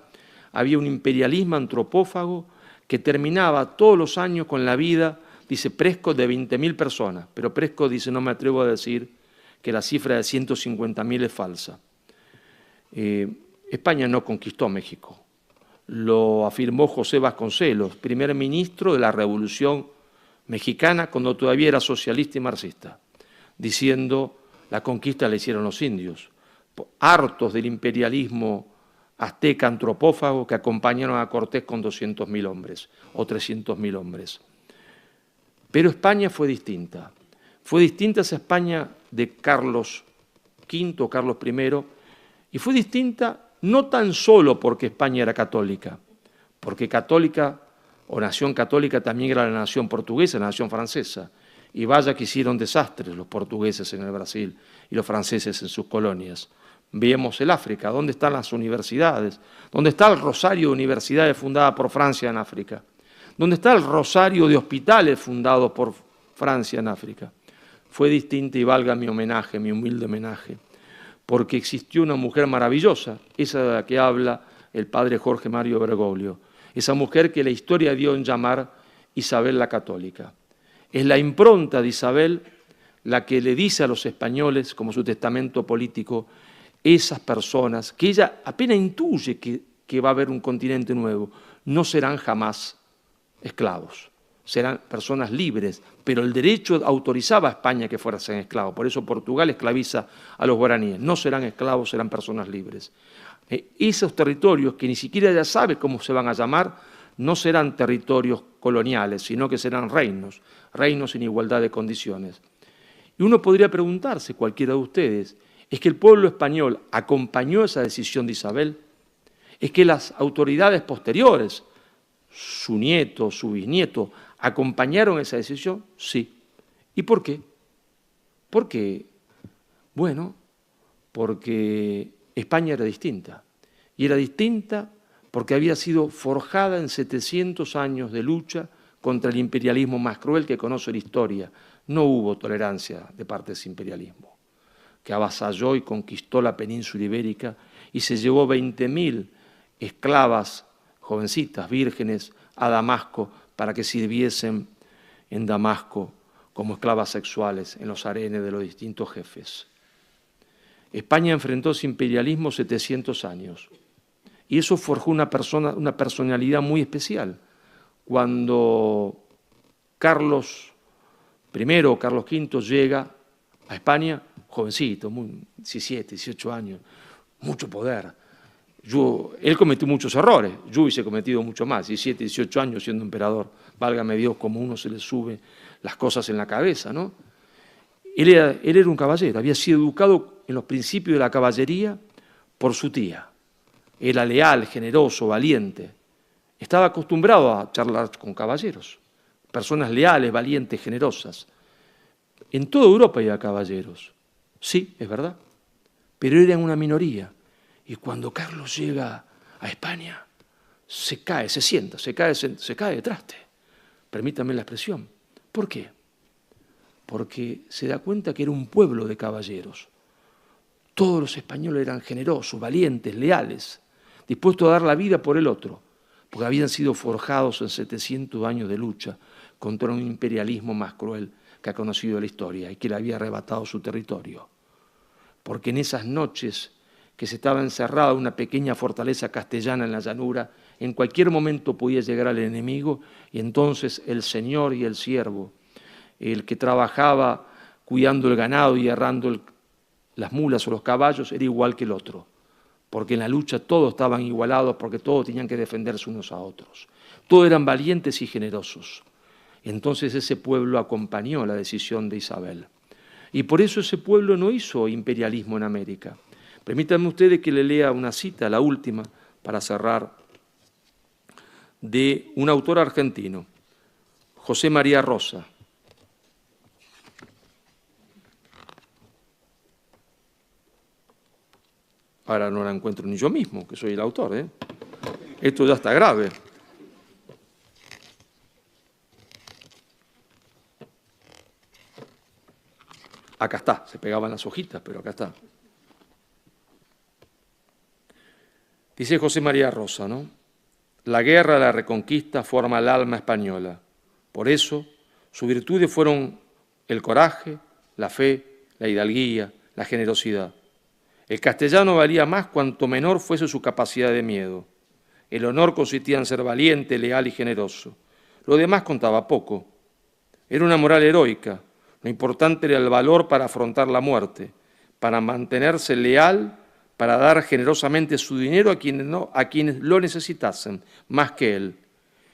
había un imperialismo antropófago que terminaba todos los años con la vida, dice Prescott, de 20.000 personas, pero Prescott dice, no me atrevo a decir que la cifra de 150.000 es falsa. España no conquistó México, lo afirmó José Vasconcelos, primer ministro de la Revolución Mexicana cuando todavía era socialista y marxista, diciendo la conquista la hicieron los indios, hartos del imperialismo azteca antropófago que acompañaron a Cortés con 200.000 hombres o 300.000 hombres. Pero España fue distinta. Fue distinta esa España de Carlos V o Carlos I, y fue distinta no tan solo porque España era católica, porque católica o nación católica también era la nación portuguesa, la nación francesa, y vaya que hicieron desastres los portugueses en el Brasil y los franceses en sus colonias. Veamos el África, ¿dónde están las universidades? ¿Dónde está el rosario de universidades fundada por Francia en África? ¿Dónde está el rosario de hospitales fundados por Francia en África? Fue distinta, y valga mi homenaje, mi humilde homenaje, porque existió una mujer maravillosa, esa de la que habla el padre Jorge Mario Bergoglio, esa mujer que la historia dio en llamar Isabel la Católica. Es la impronta de Isabel la que le dice a los españoles, como su testamento político, esas personas que ella apenas intuye que va a haber un continente nuevo, no serán jamás esclavos, serán personas libres, pero el derecho autorizaba a España que fueran esclavos, por eso Portugal esclaviza a los guaraníes, no serán esclavos, serán personas libres. Esos territorios que ni siquiera ella sabe cómo se van a llamar, no serán territorios coloniales, sino que serán reinos, reinos en igualdad de condiciones. Y uno podría preguntarse, cualquiera de ustedes, ¿es que el pueblo español acompañó esa decisión de Isabel? ¿Es que las autoridades posteriores, su nieto, su bisnieto, acompañaron esa decisión? Sí. ¿Y por qué? ¿Por qué? Bueno, porque España era distinta. Y era distinta porque había sido forjada en 700 años de lucha contra el imperialismo más cruel que conoce la historia. No hubo tolerancia de parte de ese imperialismo, que avasalló y conquistó la península ibérica y se llevó 20.000 esclavas, jovencitas, vírgenes, a Damasco para que sirviesen en Damasco como esclavas sexuales en los harenes de los distintos jefes. España enfrentó ese imperialismo 700 años. Y eso forjó una personalidad muy especial. Cuando Carlos I o Carlos V llega a España, jovencito, 17, 18 años, mucho poder. Él cometió muchos errores, yo hubiese cometido mucho más, 17, 18 años siendo emperador. Válgame Dios, como uno se le sube las cosas en la cabeza, ¿no? Él era un caballero, había sido educado en los principios de la caballería por su tía. Era leal, generoso, valiente. Estaba acostumbrado a charlar con caballeros, personas leales, valientes, generosas. En toda Europa había caballeros, sí, es verdad, pero eran una minoría. Y cuando Carlos llega a España, se cae, se sienta, se cae de traste. Permítanme la expresión. ¿Por qué? Porque se da cuenta que era un pueblo de caballeros. Todos los españoles eran generosos, valientes, leales, dispuestos a dar la vida por el otro, porque habían sido forjados en 700 años de lucha contra un imperialismo más cruel que ha conocido la historia y que le había arrebatado su territorio. Porque en esas noches que se estaba encerrada una pequeña fortaleza castellana en la llanura, en cualquier momento podía llegar al enemigo y entonces el señor y el siervo, el que trabajaba cuidando el ganado y arrando las mulas o los caballos, era igual que el otro, porque en la lucha todos estaban igualados, porque todos tenían que defenderse unos a otros. Todos eran valientes y generosos. Entonces ese pueblo acompañó la decisión de Isabel. Y por eso ese pueblo no hizo imperialismo en América. Permítanme ustedes que le lea una cita, la última, para cerrar, de un autor argentino, José María Rosa. Ahora no la encuentro ni yo mismo, que soy el autor, ¿eh? Esto ya está grave. Acá está, se pegaban las hojitas, pero acá está. Dice José María Rosa, ¿no? La guerra, la reconquista forma el alma española. Por eso, sus virtudes fueron el coraje, la fe, la hidalguía, la generosidad. El castellano valía más cuanto menor fuese su capacidad de miedo. El honor consistía en ser valiente, leal y generoso. Lo demás contaba poco. Era una moral heroica. Lo importante era el valor para afrontar la muerte, para mantenerse leal, para dar generosamente su dinero a quienes lo necesitasen, más que él.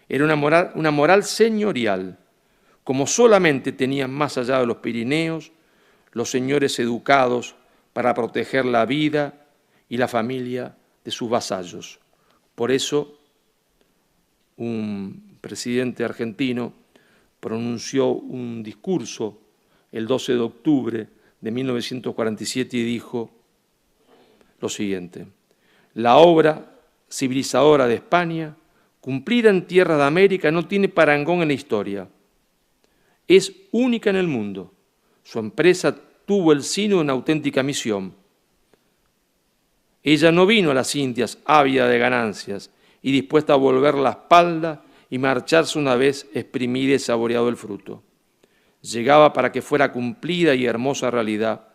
Era una moral señorial, como solamente tenían más allá de los Pirineos los señores educados para proteger la vida y la familia de sus vasallos. Por eso, un presidente argentino pronunció un discurso el 12 de octubre de 1947 y dijo lo siguiente: la obra civilizadora de España, cumplida en tierra de América, no tiene parangón en la historia. Es única en el mundo. Su empresa tuvo el sino de una auténtica misión. Ella no vino a las Indias ávida de ganancias y dispuesta a volver la espalda y marcharse una vez exprimida y saboreado el fruto. Llegaba para que fuera cumplida y hermosa realidad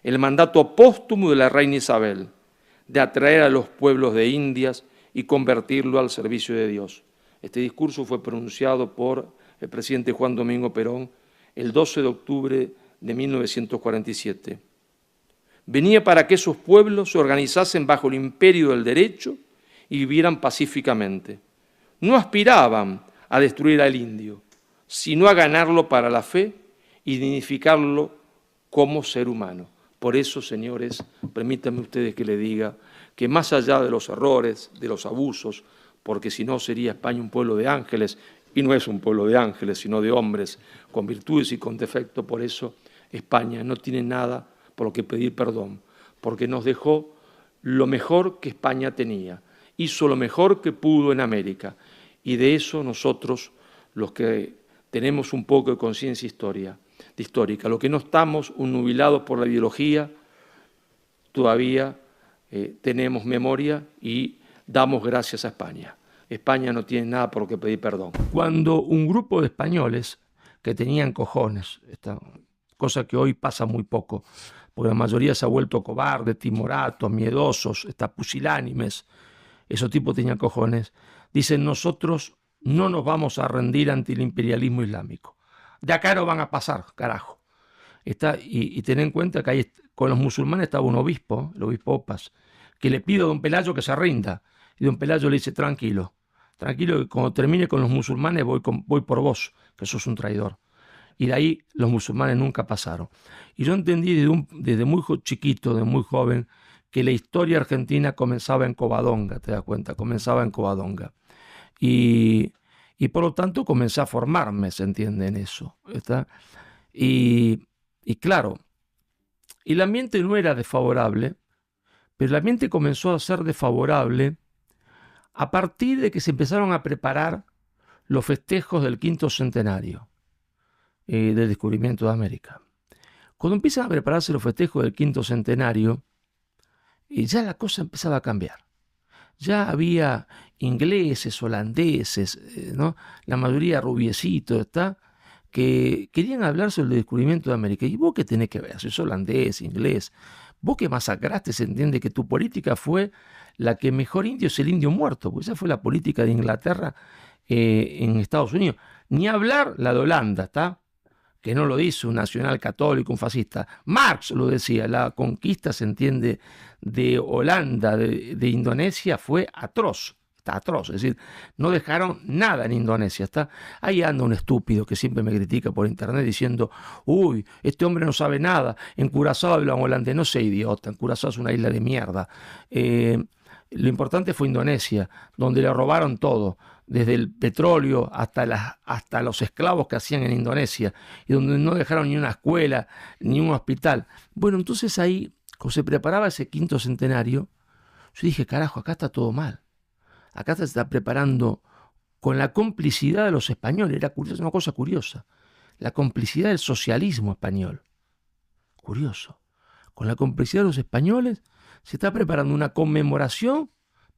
el mandato póstumo de la reina Isabel, de atraer a los pueblos de Indias y convertirlo al servicio de Dios. Este discurso fue pronunciado por el presidente Juan Domingo Perón el 12 de octubre de 1947. Venía para que esos pueblos se organizasen bajo el imperio del derecho y vivieran pacíficamente. No aspiraban a destruir al indio, sino a ganarlo para la fe y dignificarlo como ser humano. Por eso, señores, permítanme ustedes que le diga que más allá de los errores, de los abusos, porque si no sería España un pueblo de ángeles, y no es un pueblo de ángeles, sino de hombres con virtudes y con defectos, por eso España no tiene nada por lo que pedir perdón, porque nos dejó lo mejor que España tenía, hizo lo mejor que pudo en América, y de eso nosotros, los que tenemos un poco de conciencia histórica, los que no estamos nubilados por la ideología, todavía tenemos memoria y damos gracias a España. España no tiene nada por lo que pedir perdón. Cuando un grupo de españoles que tenían cojones, esta cosa que hoy pasa muy poco, porque la mayoría se ha vuelto cobardes, timoratos, miedosos, hasta pusilánimes. Esos tipos tenían cojones. Dicen, nosotros no nos vamos a rendir ante el imperialismo islámico. De acá no van a pasar, carajo. Y ten en cuenta que ahí, con los musulmanes estaba un obispo, el obispo Opas, que le pide a don Pelayo que se rinda. Y don Pelayo le dice, tranquilo, que cuando termine con los musulmanes voy por vos, que sos un traidor. Y de ahí los musulmanes nunca pasaron. Y yo entendí desde muy chiquito, de muy joven, que la historia argentina comenzaba en Covadonga, te das cuenta, comenzaba en Covadonga. Y por lo tanto comencé a formarme, se entiende, en eso. ¿Está? Y claro, el ambiente no era desfavorable, pero el ambiente comenzó a ser desfavorable a partir de que se empezaron a preparar los festejos del 5º centenario del descubrimiento de América. Cuando empiezan a prepararse los festejos del 5º centenario, ya la cosa empezaba a cambiar. Ya había ingleses, holandeses, ¿no? La mayoría rubiecitos, ¿está? Que querían hablar sobre el descubrimiento de América. ¿Y vos qué tenés que ver? Sos holandés, inglés. Vos que masacraste, se entiende que tu política fue la que mejor indio es el indio muerto, porque esa fue la política de Inglaterra en Estados Unidos. Ni hablar la de Holanda, ¿está? Que no lo dice un nacional católico, un fascista. Marx lo decía, la conquista, se entiende, de Holanda, de Indonesia, fue atroz. Está atroz, es decir, no dejaron nada en Indonesia. Está ahí anda un estúpido que siempre me critica por internet diciendo, uy, este hombre no sabe nada, en Curazao hablan holandés. No sé, idiota, en Curazao es una isla de mierda. Lo importante fue Indonesia, donde le robaron todo, desde el petróleo hasta los esclavos que hacían en Indonesia, y donde no dejaron ni una escuela, ni un hospital. Bueno, entonces ahí, cuando se preparaba ese 5º centenario, yo dije, carajo, acá está todo mal. Acá se está preparando con la complicidad de los españoles. Era curioso, una cosa curiosa. La complicidad del socialismo español. Curioso. Con la complicidad de los españoles se está preparando una conmemoración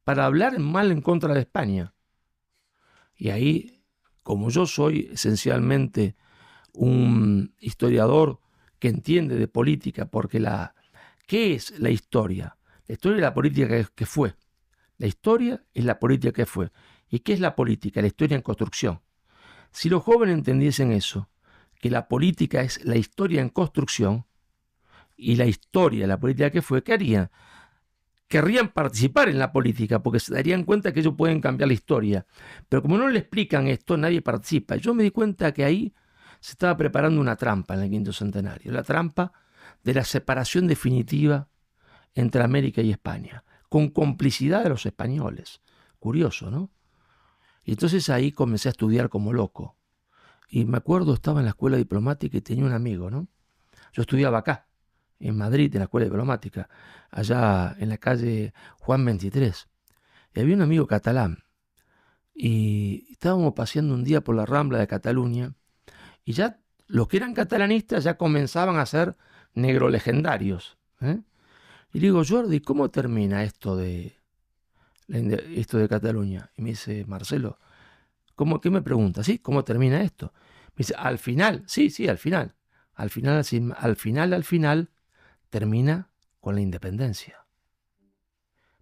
para hablar mal en contra de España. Y ahí, como yo soy esencialmente un historiador que entiende de política, porque ¿qué es la historia? La historia es la política que fue. La historia es la política que fue. ¿Y qué es la política? La historia en construcción. Si los jóvenes entendiesen eso, que la política es la historia en construcción, y la historia, la política que fue, ¿qué harían? Querrían participar en la política porque se darían cuenta que ellos pueden cambiar la historia. Pero como no le explican esto, nadie participa. Yo me di cuenta que ahí se estaba preparando una trampa en el 5º centenario. La trampa de la separación definitiva entre América y España, con complicidad de los españoles. Curioso, ¿no? Y entonces ahí comencé a estudiar como loco. Y me acuerdo, estaba en la escuela diplomática y tenía un amigo, ¿no? Yo estudiaba acá, en Madrid, en la escuela diplomática, allá en la calle Juan 23. Y había un amigo catalán. Y estábamos paseando un día por la Rambla de Cataluña. Y ya los que eran catalanistas ya comenzaban a ser negrolegendarios. Y le digo, Jordi, ¿cómo termina esto de Cataluña? Y me dice, Marcelo, ¿qué me pregunta? ¿Sí? ¿Cómo termina esto? Me dice, al final, sí, al final. Al final, termina con la independencia.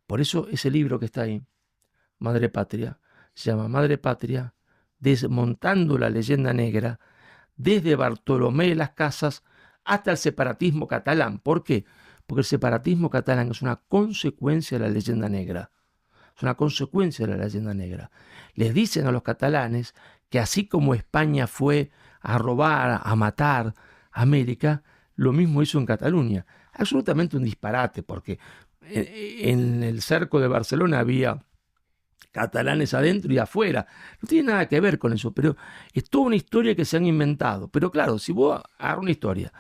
Por eso ese libro que está ahí, Madre Patria, se llama Madre Patria, desmontando la leyenda negra desde Bartolomé de las Casas hasta el separatismo catalán. ¿Por qué? Porque el separatismo catalán es una consecuencia de la leyenda negra. Es una consecuencia de la leyenda negra. Les dicen a los catalanes que así como España fue a robar, a matar a América, lo mismo hizo en Cataluña. Absolutamente un disparate, porque en el cerco de Barcelona había catalanes adentro y afuera. No tiene nada que ver con eso, pero es toda una historia que se han inventado. Pero claro, si vos agarras una historia,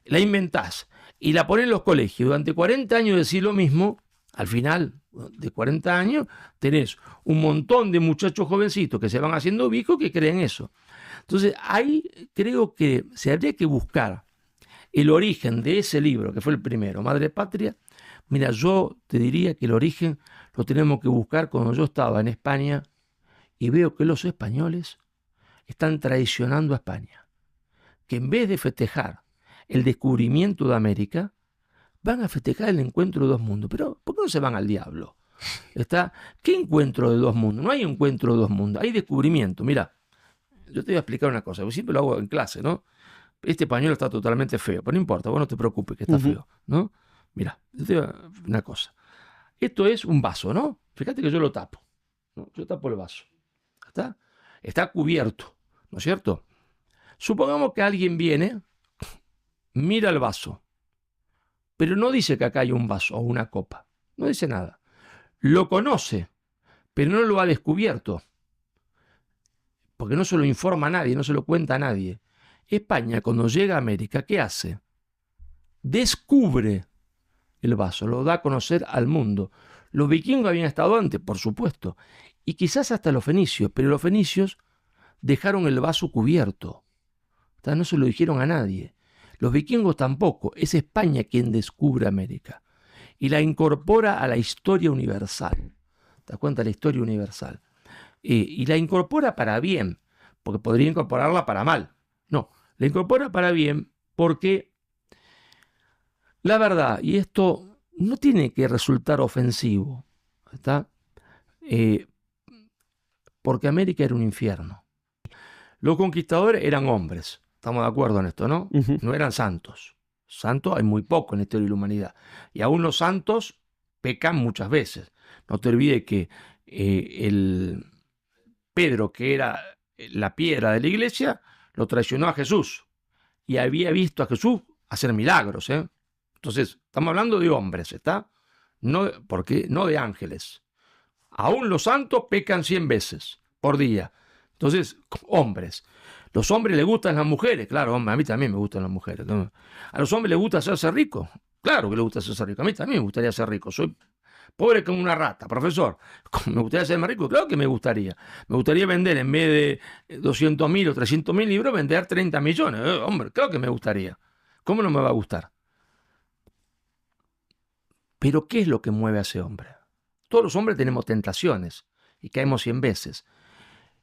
la inventás y la ponés en los colegios, durante 40 años decís lo mismo, al final de 40 años tenés un montón de muchachos jovencitos que se van haciendo viejos que creen eso. Entonces ahí creo que se habría que buscar el origen de ese libro, que fue el primero, Madre Patria. Mira, yo te diría que el origen lo tenemos que buscar cuando yo estaba en España y veo que los españoles están traicionando a España. Que en vez de festejar el descubrimiento de América, van a festejar el encuentro de dos mundos. Pero, ¿por qué no se van al diablo? ¿Qué encuentro de dos mundos? No hay encuentro de dos mundos, hay descubrimiento. Mira, yo te voy a explicar una cosa, yo siempre lo hago en clase, ¿no? Este pañuelo está totalmente feo, pero no importa, vos no te preocupes que está feo, ¿no? Mira, yo te digo una cosa. Esto es un vaso, ¿no? Fíjate que yo lo tapo, ¿no? Yo tapo el vaso. Está cubierto, ¿no es cierto? Supongamos que alguien viene, mira el vaso, pero no dice que acá hay un vaso o una copa. No dice nada. Lo conoce, pero no lo ha descubierto. Porque no se lo informa a nadie, no se lo cuenta a nadie. España, cuando llega a América, ¿qué hace? Descubre el vaso, lo da a conocer al mundo. Los vikingos habían estado antes, por supuesto, y quizás hasta los fenicios, pero los fenicios dejaron el vaso cubierto. No se lo dijeron a nadie. Los vikingos tampoco. Es España quien descubre América y la incorpora a la historia universal. ¿Te das cuenta? La historia universal. Y la incorpora para bien, porque podría incorporarla para mal. No, la incorpora para bien porque la verdad, y esto no tiene que resultar ofensivo, porque América era un infierno. Los conquistadores eran hombres, estamos de acuerdo en esto, ¿no? No eran santos. Santos hay muy poco en la historia de la humanidad. Y aún los santos pecan muchas veces. No te olvides que el Pedro, que era la piedra de la iglesia, lo traicionó a Jesús. Y había visto a Jesús hacer milagros, ¿eh? Entonces, estamos hablando de hombres, No de ángeles. Aún los santos pecan 100 veces por día. Entonces, hombres. Los hombres les gustan las mujeres. Claro, hombre, a mí también me gustan las mujeres. A los hombres les gusta hacerse ricos. Claro que les gusta hacerse rico. A mí también me gustaría ser rico. Soy pobre como una rata, profesor. ¿Me gustaría ser más rico? Claro que me gustaría. Me gustaría vender, en vez de 200.000 o 300.000 libros, vender 30 millones. Hombre, claro que me gustaría. ¿Cómo no me va a gustar? Pero ¿qué es lo que mueve a ese hombre? Todos los hombres tenemos tentaciones y caemos 100 veces.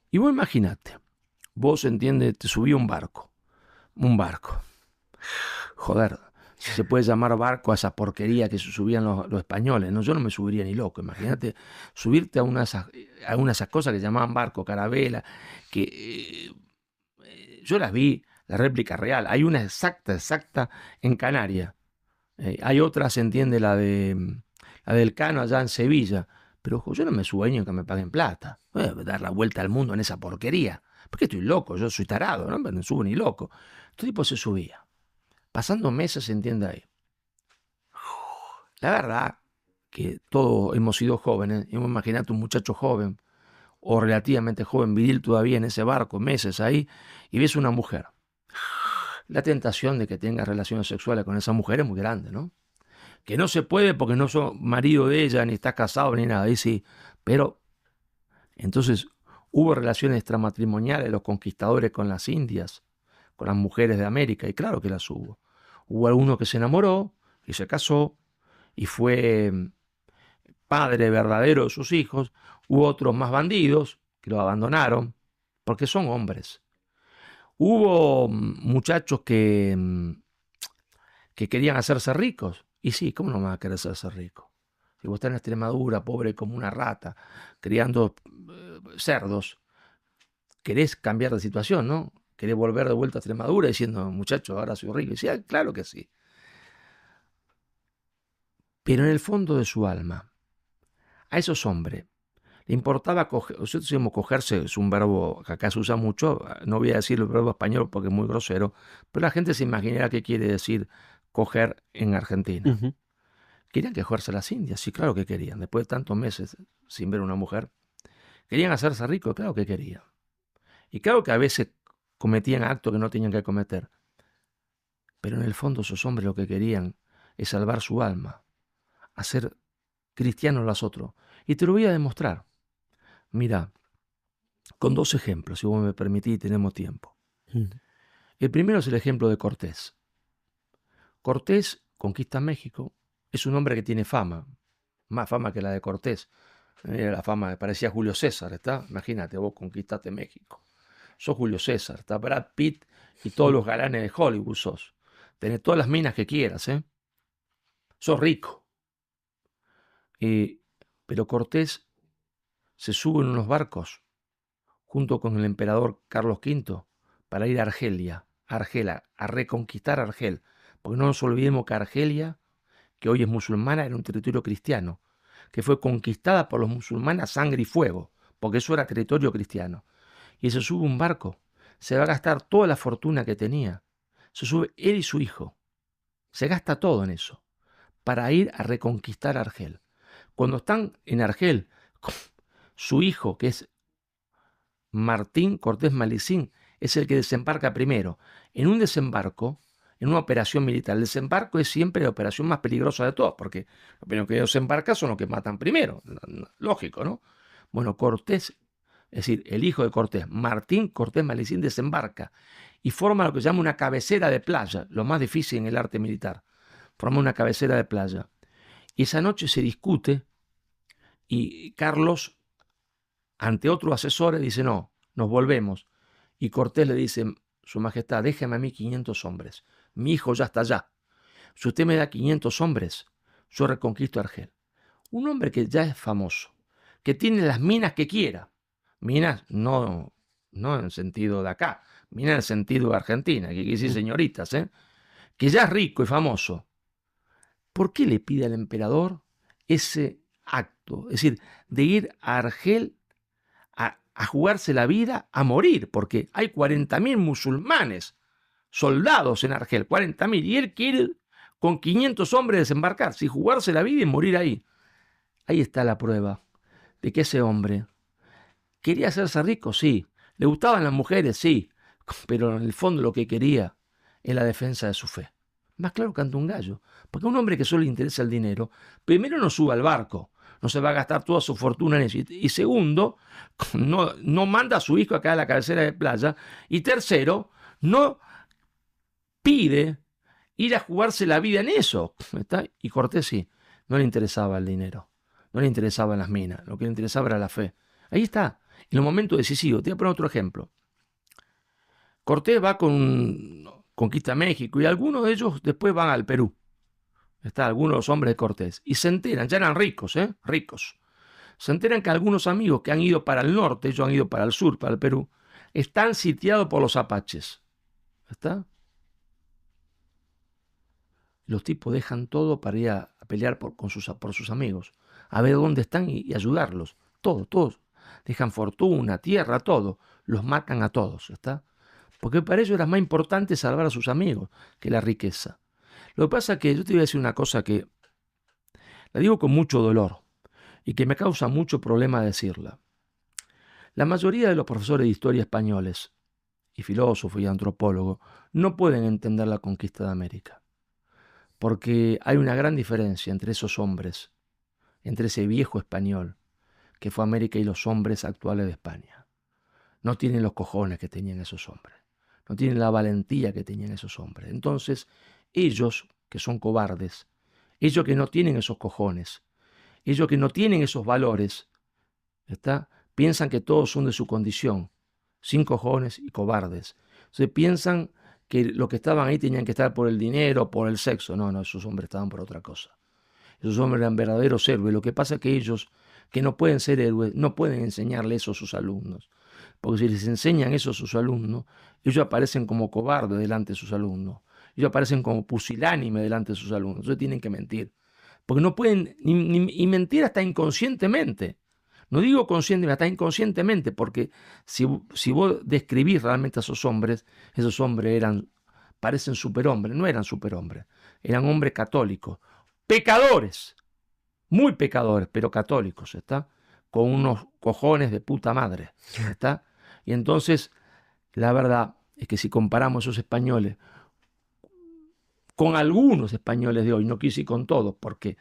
Y vos imaginate, vos entiendes, te subí a un barco. Joder, si se puede llamar barco a esa porquería que se subían los españoles, ¿no? Yo no me subiría ni loco. Imagínate subirte a una de esas cosas que llamaban barco, carabela, que yo las vi, la réplica real. Hay una exacta en Canarias. Hay otra, se entiende, la del Cano allá en Sevilla. Pero ojo, yo no me sueño que me paguen plata. Voy a dar la vuelta al mundo en esa porquería. Porque estoy loco, yo soy tarado, no me subo ni loco. Este tipo se subía. Pasando meses, se entiende ahí. La verdad que todos hemos sido jóvenes. Imagínate un muchacho joven, o relativamente joven, viril todavía en ese barco, meses ahí, y ves una mujer. La tentación de que tengas relaciones sexuales con esa mujer es muy grande, ¿no? Que no se puede porque no sos marido de ella, ni estás casado, ni nada, ahí sí. Pero, entonces, hubo relaciones extramatrimoniales de los conquistadores con las indias, con las mujeres de América, y claro que las hubo. Hubo alguno que se enamoró y se casó y fue padre verdadero de sus hijos. Hubo otros más bandidos que lo abandonaron porque son hombres. Hubo muchachos que querían hacerse ricos. Y sí, ¿cómo no van a querer hacerse ricos? Si vos estás en Extremadura, pobre como una rata, criando cerdos, querés cambiar de situación, ¿no? Querés volver de vuelta a Extremadura diciendo, muchacho, ahora soy rico. Y sí, claro que sí. Pero en el fondo de su alma, a esos hombres le importaba coger. Nosotros decimos cogerse, es un verbo que acá se usa mucho. No voy a decir el verbo español porque es muy grosero, pero la gente se imaginará qué quiere decir coger en Argentina. Querían que cogerse las indias, sí, claro que querían. Después de tantos meses sin ver una mujer, querían hacerse ricos, claro que querían. Y claro que a veces cometían actos que no tenían que cometer. Pero en el fondo esos hombres lo que querían es salvar su alma, hacer cristianos los otros. Y te lo voy a demostrar. Mira, con 2 ejemplos, si vos me permitís, tenemos tiempo. El primero es el ejemplo de Cortés. Cortés conquista México. Es un hombre que tiene fama, más fama que la de Cortés. La fama, parecía Julio César, ¿está? Imagínate, vos conquistaste México. Sos Julio César, está Brad Pitt y todos los galanes de Hollywood sos. Tenés todas las minas que quieras, ¿eh? sos rico. Pero Cortés se sube en unos barcos junto con el emperador Carlos V para ir a Argelia, a reconquistar Argel. Porque no nos olvidemos que Argelia, que hoy es musulmana, era un territorio cristiano, que fue conquistada por los musulmanes a sangre y fuego, porque eso era territorio cristiano. Y se sube un barco, se va a gastar toda la fortuna que tenía, se sube él y su hijo, se gasta todo en eso, para ir a reconquistar Argel. Cuando están en Argel, su hijo, que es Martín Cortés Malicín, es el que desembarca primero. En un desembarco, en una operación militar, el desembarco es siempre la operación más peligrosa de todas, porque los primeros que desembarcan son los que matan primero. Lógico, ¿no? Bueno, Cortés, es decir, el hijo de Cortés, Martín Cortés Malicín, desembarca y forma lo que se llama una cabecera de playa, lo más difícil en el arte militar. Forma una cabecera de playa. Y esa noche se discute y Carlos, ante otros asesores, dice, no, nos volvemos. Y Cortés le dice, Su Majestad, déjeme a mí 500 hombres. Mi hijo ya está allá. Si usted me da 500 hombres, yo reconquisto Argel. Un hombre que ya es famoso, que tiene las minas que quiera. Minas no en el sentido de acá, minas en el sentido de Argentina, que quiere decir señoritas, que ya es rico y famoso. ¿Por qué le pide al emperador ese acto? Es decir, de ir a Argel a jugarse la vida, a morir, porque hay 40.000 musulmanes, soldados en Argel, 40.000, y él quiere con 500 hombres desembarcarse y jugarse la vida y morir ahí. Ahí está la prueba de que ese hombre quería hacerse rico, sí, le gustaban las mujeres, sí, pero en el fondo lo que quería es la defensa de su fe. Más claro canta un gallo, porque a un hombre que solo le interesa el dinero, primero no sube al barco, no se va a gastar toda su fortuna en eso, y segundo, no manda a su hijo acá a la cabecera de playa, y tercero, no pide ir a jugarse la vida en eso. ¿Está? Y Cortés sí, no le interesaba el dinero, no le interesaban las minas, lo que le interesaba era la fe. Ahí está, en los momentos decisivos. Te voy a poner otro ejemplo. Cortés va conquista México y algunos de ellos después van al Perú. Algunos de los hombres de Cortés. Y se enteran, ya eran ricos, ricos. Se enteran que algunos amigos que han ido para el norte, ellos han ido para el sur, para el Perú, están sitiados por los apaches. ¿Está? Los tipos dejan todo para ir a pelear por sus amigos, a ver dónde están y ayudarlos. Todos. Dejan fortuna, tierra, todo. Los matan a todos, ¿está? Porque para ellos era más importante salvar a sus amigos que la riqueza. Lo que pasa es que yo te voy a decir una cosa que la digo con mucho dolor y que me causa mucho problema decirla. La mayoría de los profesores de historia españoles y filósofos y antropólogos no pueden entender la conquista de América. Porque hay una gran diferencia entre esos hombres, entre ese viejo español que fue América y los hombres actuales de España. No tienen los cojones que tenían esos hombres. No tienen la valentía que tenían esos hombres. Entonces, ellos, que son cobardes, ellos que no tienen esos cojones, ellos que no tienen esos valores, piensan que todos son de su condición, sin cojones y cobardes. Entonces piensan que los que estaban ahí tenían que estar por el dinero, por el sexo. No, esos hombres estaban por otra cosa. Esos hombres eran verdaderos héroes. Lo que pasa es que ellos, que no pueden ser héroes, no pueden enseñarle eso a sus alumnos. Porque si les enseñan eso a sus alumnos, ellos aparecen como cobardes delante de sus alumnos. Ellos aparecen como pusilánime delante de sus alumnos. Entonces tienen que mentir. Porque no pueden ni mentir hasta inconscientemente. No digo conscientemente, hasta inconscientemente, porque si vos describís realmente a esos hombres parecen superhombres, no eran superhombres, eran hombres católicos, pecadores, muy pecadores, pero católicos, ¿está? Con unos cojones de puta madre, ¿está? Y entonces, la verdad es que si comparamos esos españoles con algunos españoles de hoy, no quise ir con todos, porque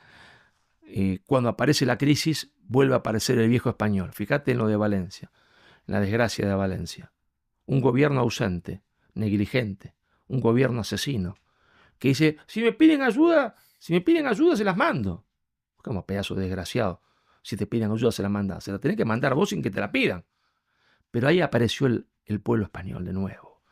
cuando aparece la crisis, vuelve a aparecer el viejo español. Fíjate en lo de Valencia, en la desgracia de Valencia. Un gobierno ausente, negligente, un gobierno asesino, que dice, si me piden ayuda, se las mando. Como pedazo de desgraciado. Si te piden ayuda, se la mandas. Se la tenés que mandar vos sin que te la pidan. Pero ahí apareció el pueblo español de nuevo.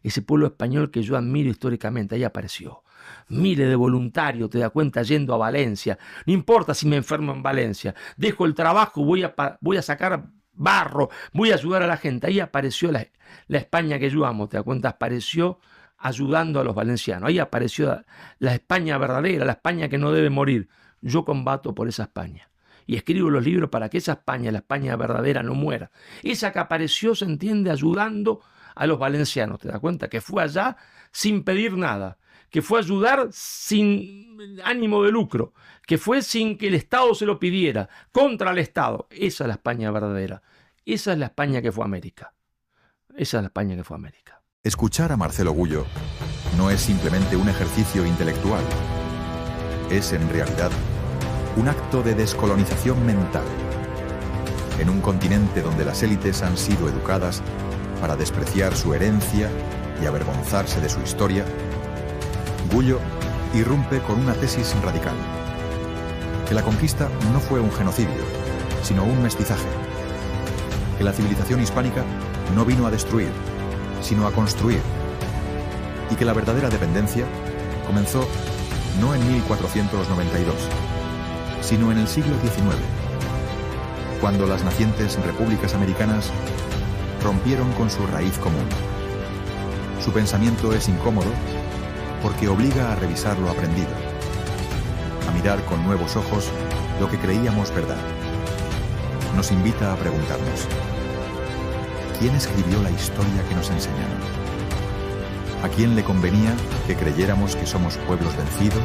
Ese pueblo español que yo admiro históricamente, ahí apareció. miles de voluntarios, te das cuenta, yendo a Valencia. No importa si me enfermo en Valencia, dejo el trabajo, voy a sacar barro, voy a ayudar a la gente. Ahí apareció la España que yo amo, te das cuenta, apareció ayudando a los valencianos. Ahí apareció la España verdadera, la España que no debe morir. Yo combato por esa España. Y escribo los libros para que esa España, la España verdadera, no muera. Esa que apareció, se entiende, ayudando a los valencianos. ¿Te das cuenta? Que fue allá sin pedir nada. Que fue ayudar sin ánimo de lucro. Que fue sin que el Estado se lo pidiera. Contra el Estado. Esa es la España verdadera. Esa es la España que fue América. Esa es la España que fue América. Escuchar a Marcelo Gullo no es simplemente un ejercicio intelectual. Es, en realidad, un acto de descolonización mental. En un continente donde las élites han sido educadas para despreciar su herencia y avergonzarse de su historia, Gullo irrumpe con una tesis radical: que la conquista no fue un genocidio, sino un mestizaje; que la civilización hispánica no vino a destruir, sino a construir; y que la verdadera dependencia comenzó no en 1492, sino en el siglo XIX, cuando las nacientes repúblicas americanas rompieron con su raíz común. Su pensamiento es incómodo porque obliga a revisar lo aprendido, a mirar con nuevos ojos lo que creíamos verdad. Nos invita a preguntarnos: ¿quién escribió la historia que nos enseñaron? ¿A quién le convenía que creyéramos que somos pueblos vencidos,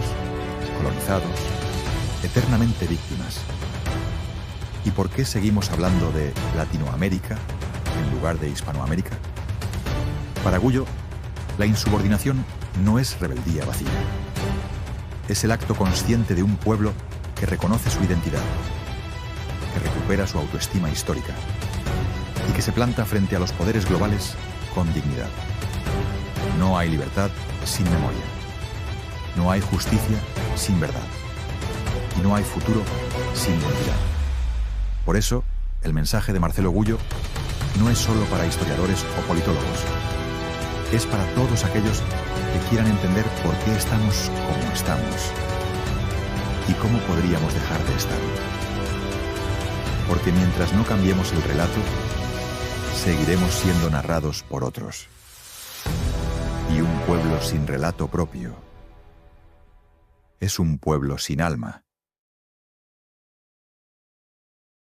colonizados, eternamente víctimas? ¿Y por qué seguimos hablando de Latinoamérica en lugar de Hispanoamérica? Para Gullo, la insubordinación no es rebeldía vacía. Es el acto consciente de un pueblo que reconoce su identidad, que recupera su autoestima histórica y que se planta frente a los poderes globales con dignidad. No hay libertad sin memoria. No hay justicia sin verdad. Y no hay futuro sin identidad. Por eso, el mensaje de Marcelo Gullo no es solo para historiadores o politólogos. Es para todos aquellos que quieran entender por qué estamos como estamos y cómo podríamos dejar de estar. Porque mientras no cambiemos el relato, seguiremos siendo narrados por otros. Y un pueblo sin relato propio es un pueblo sin alma.